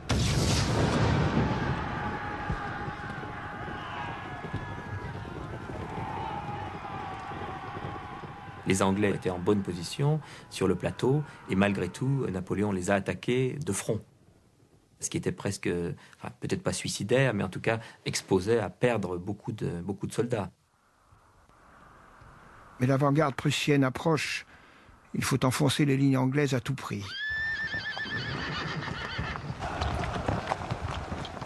Les Anglais étaient en bonne position sur le plateau et malgré tout, Napoléon les a attaqués de front. Ce qui était presque, enfin, peut-être pas suicidaire, mais en tout cas exposé à perdre beaucoup de soldats. Mais l'avant-garde prussienne approche. Il faut enfoncer les lignes anglaises à tout prix.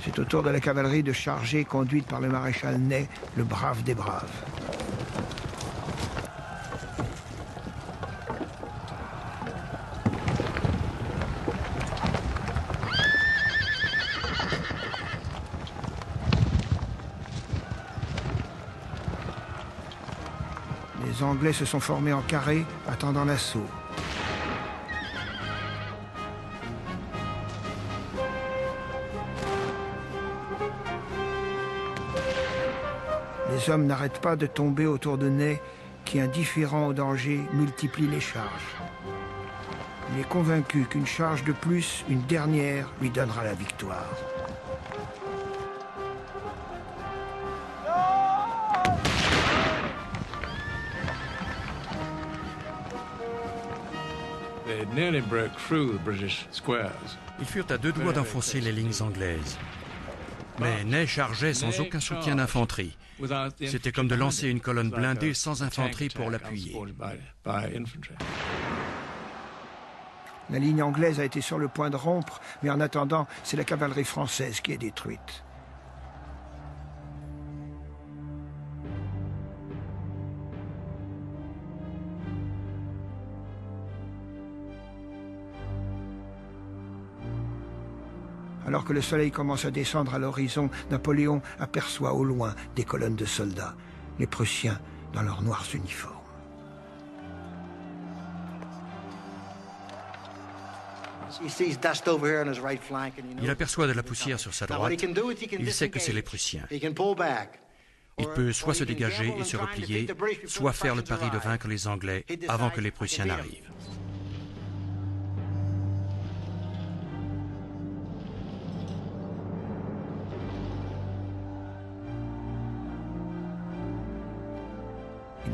C'est au tour de la cavalerie de charger, conduite par le maréchal Ney, le brave des braves. Les Anglais se sont formés en carré, attendant l'assaut. Les hommes n'arrêtent pas de tomber autour de Ney, qui, indifférent au danger, multiplie les charges. Il est convaincu qu'une charge de plus, une dernière, lui donnera la victoire. Ils furent à deux doigts d'enfoncer les lignes anglaises. Mais Ney chargeait sans aucun soutien d'infanterie. C'était comme de lancer une colonne blindée sans infanterie pour l'appuyer. La ligne anglaise a été sur le point de rompre, mais en attendant, c'est la cavalerie française qui est détruite. Alors que le soleil commence à descendre à l'horizon, Napoléon aperçoit au loin des colonnes de soldats, les Prussiens dans leurs noirs uniformes. Il aperçoit de la poussière sur sa droite. Il sait que c'est les Prussiens. Il peut soit se dégager et se replier, soit faire le pari de vaincre les Anglais avant que les Prussiens n'arrivent.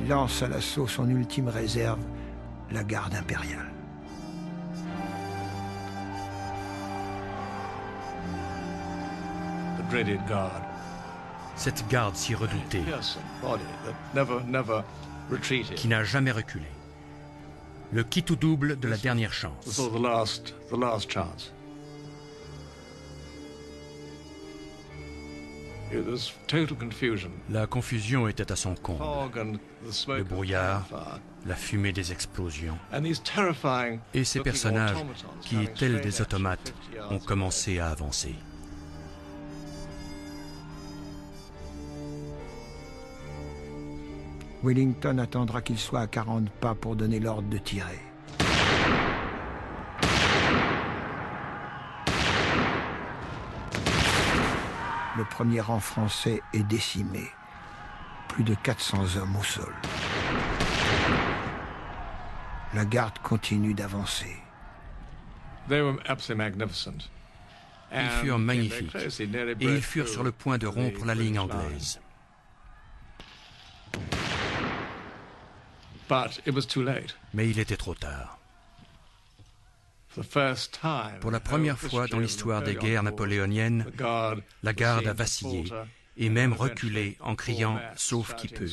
Il lance à l'assaut son ultime réserve, la garde impériale. Cette garde si redoutée, qui n'a jamais reculé. Le qui tout double de la dernière chance. La confusion était à son comble. Le brouillard, la fumée des explosions. Et ces personnages qui, tels des automates, ont commencé à avancer. Wellington attendra qu'il soit à 40 pas pour donner l'ordre de tirer. Le premier rang français est décimé. Plus de 400 hommes au sol. La garde continue d'avancer. Ils furent magnifiques et ils furent sur le point de rompre la ligne anglaise. Mais il était trop tard. Pour la première fois dans l'histoire des guerres napoléoniennes, la garde a vacillé et même reculé en criant « Sauve qui peut,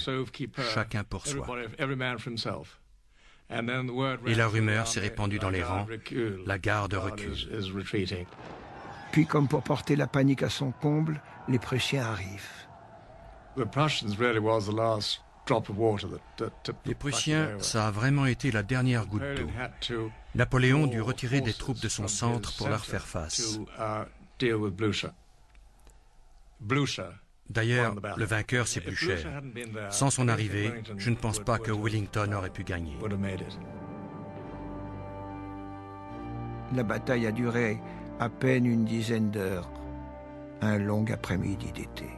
chacun pour soi ». Et la rumeur s'est répandue dans les rangs, la garde recule. Puis, comme pour porter la panique à son comble, les Prussiens arrivent. Les Prussiens, ça a vraiment été la dernière goutte d'eau. Napoléon dut retirer des troupes de son centre pour leur faire face. D'ailleurs, le vainqueur, c'est Blücher. Sans son arrivée, je ne pense pas que Wellington aurait pu gagner. La bataille a duré à peine une dizaine d'heures, un long après-midi d'été.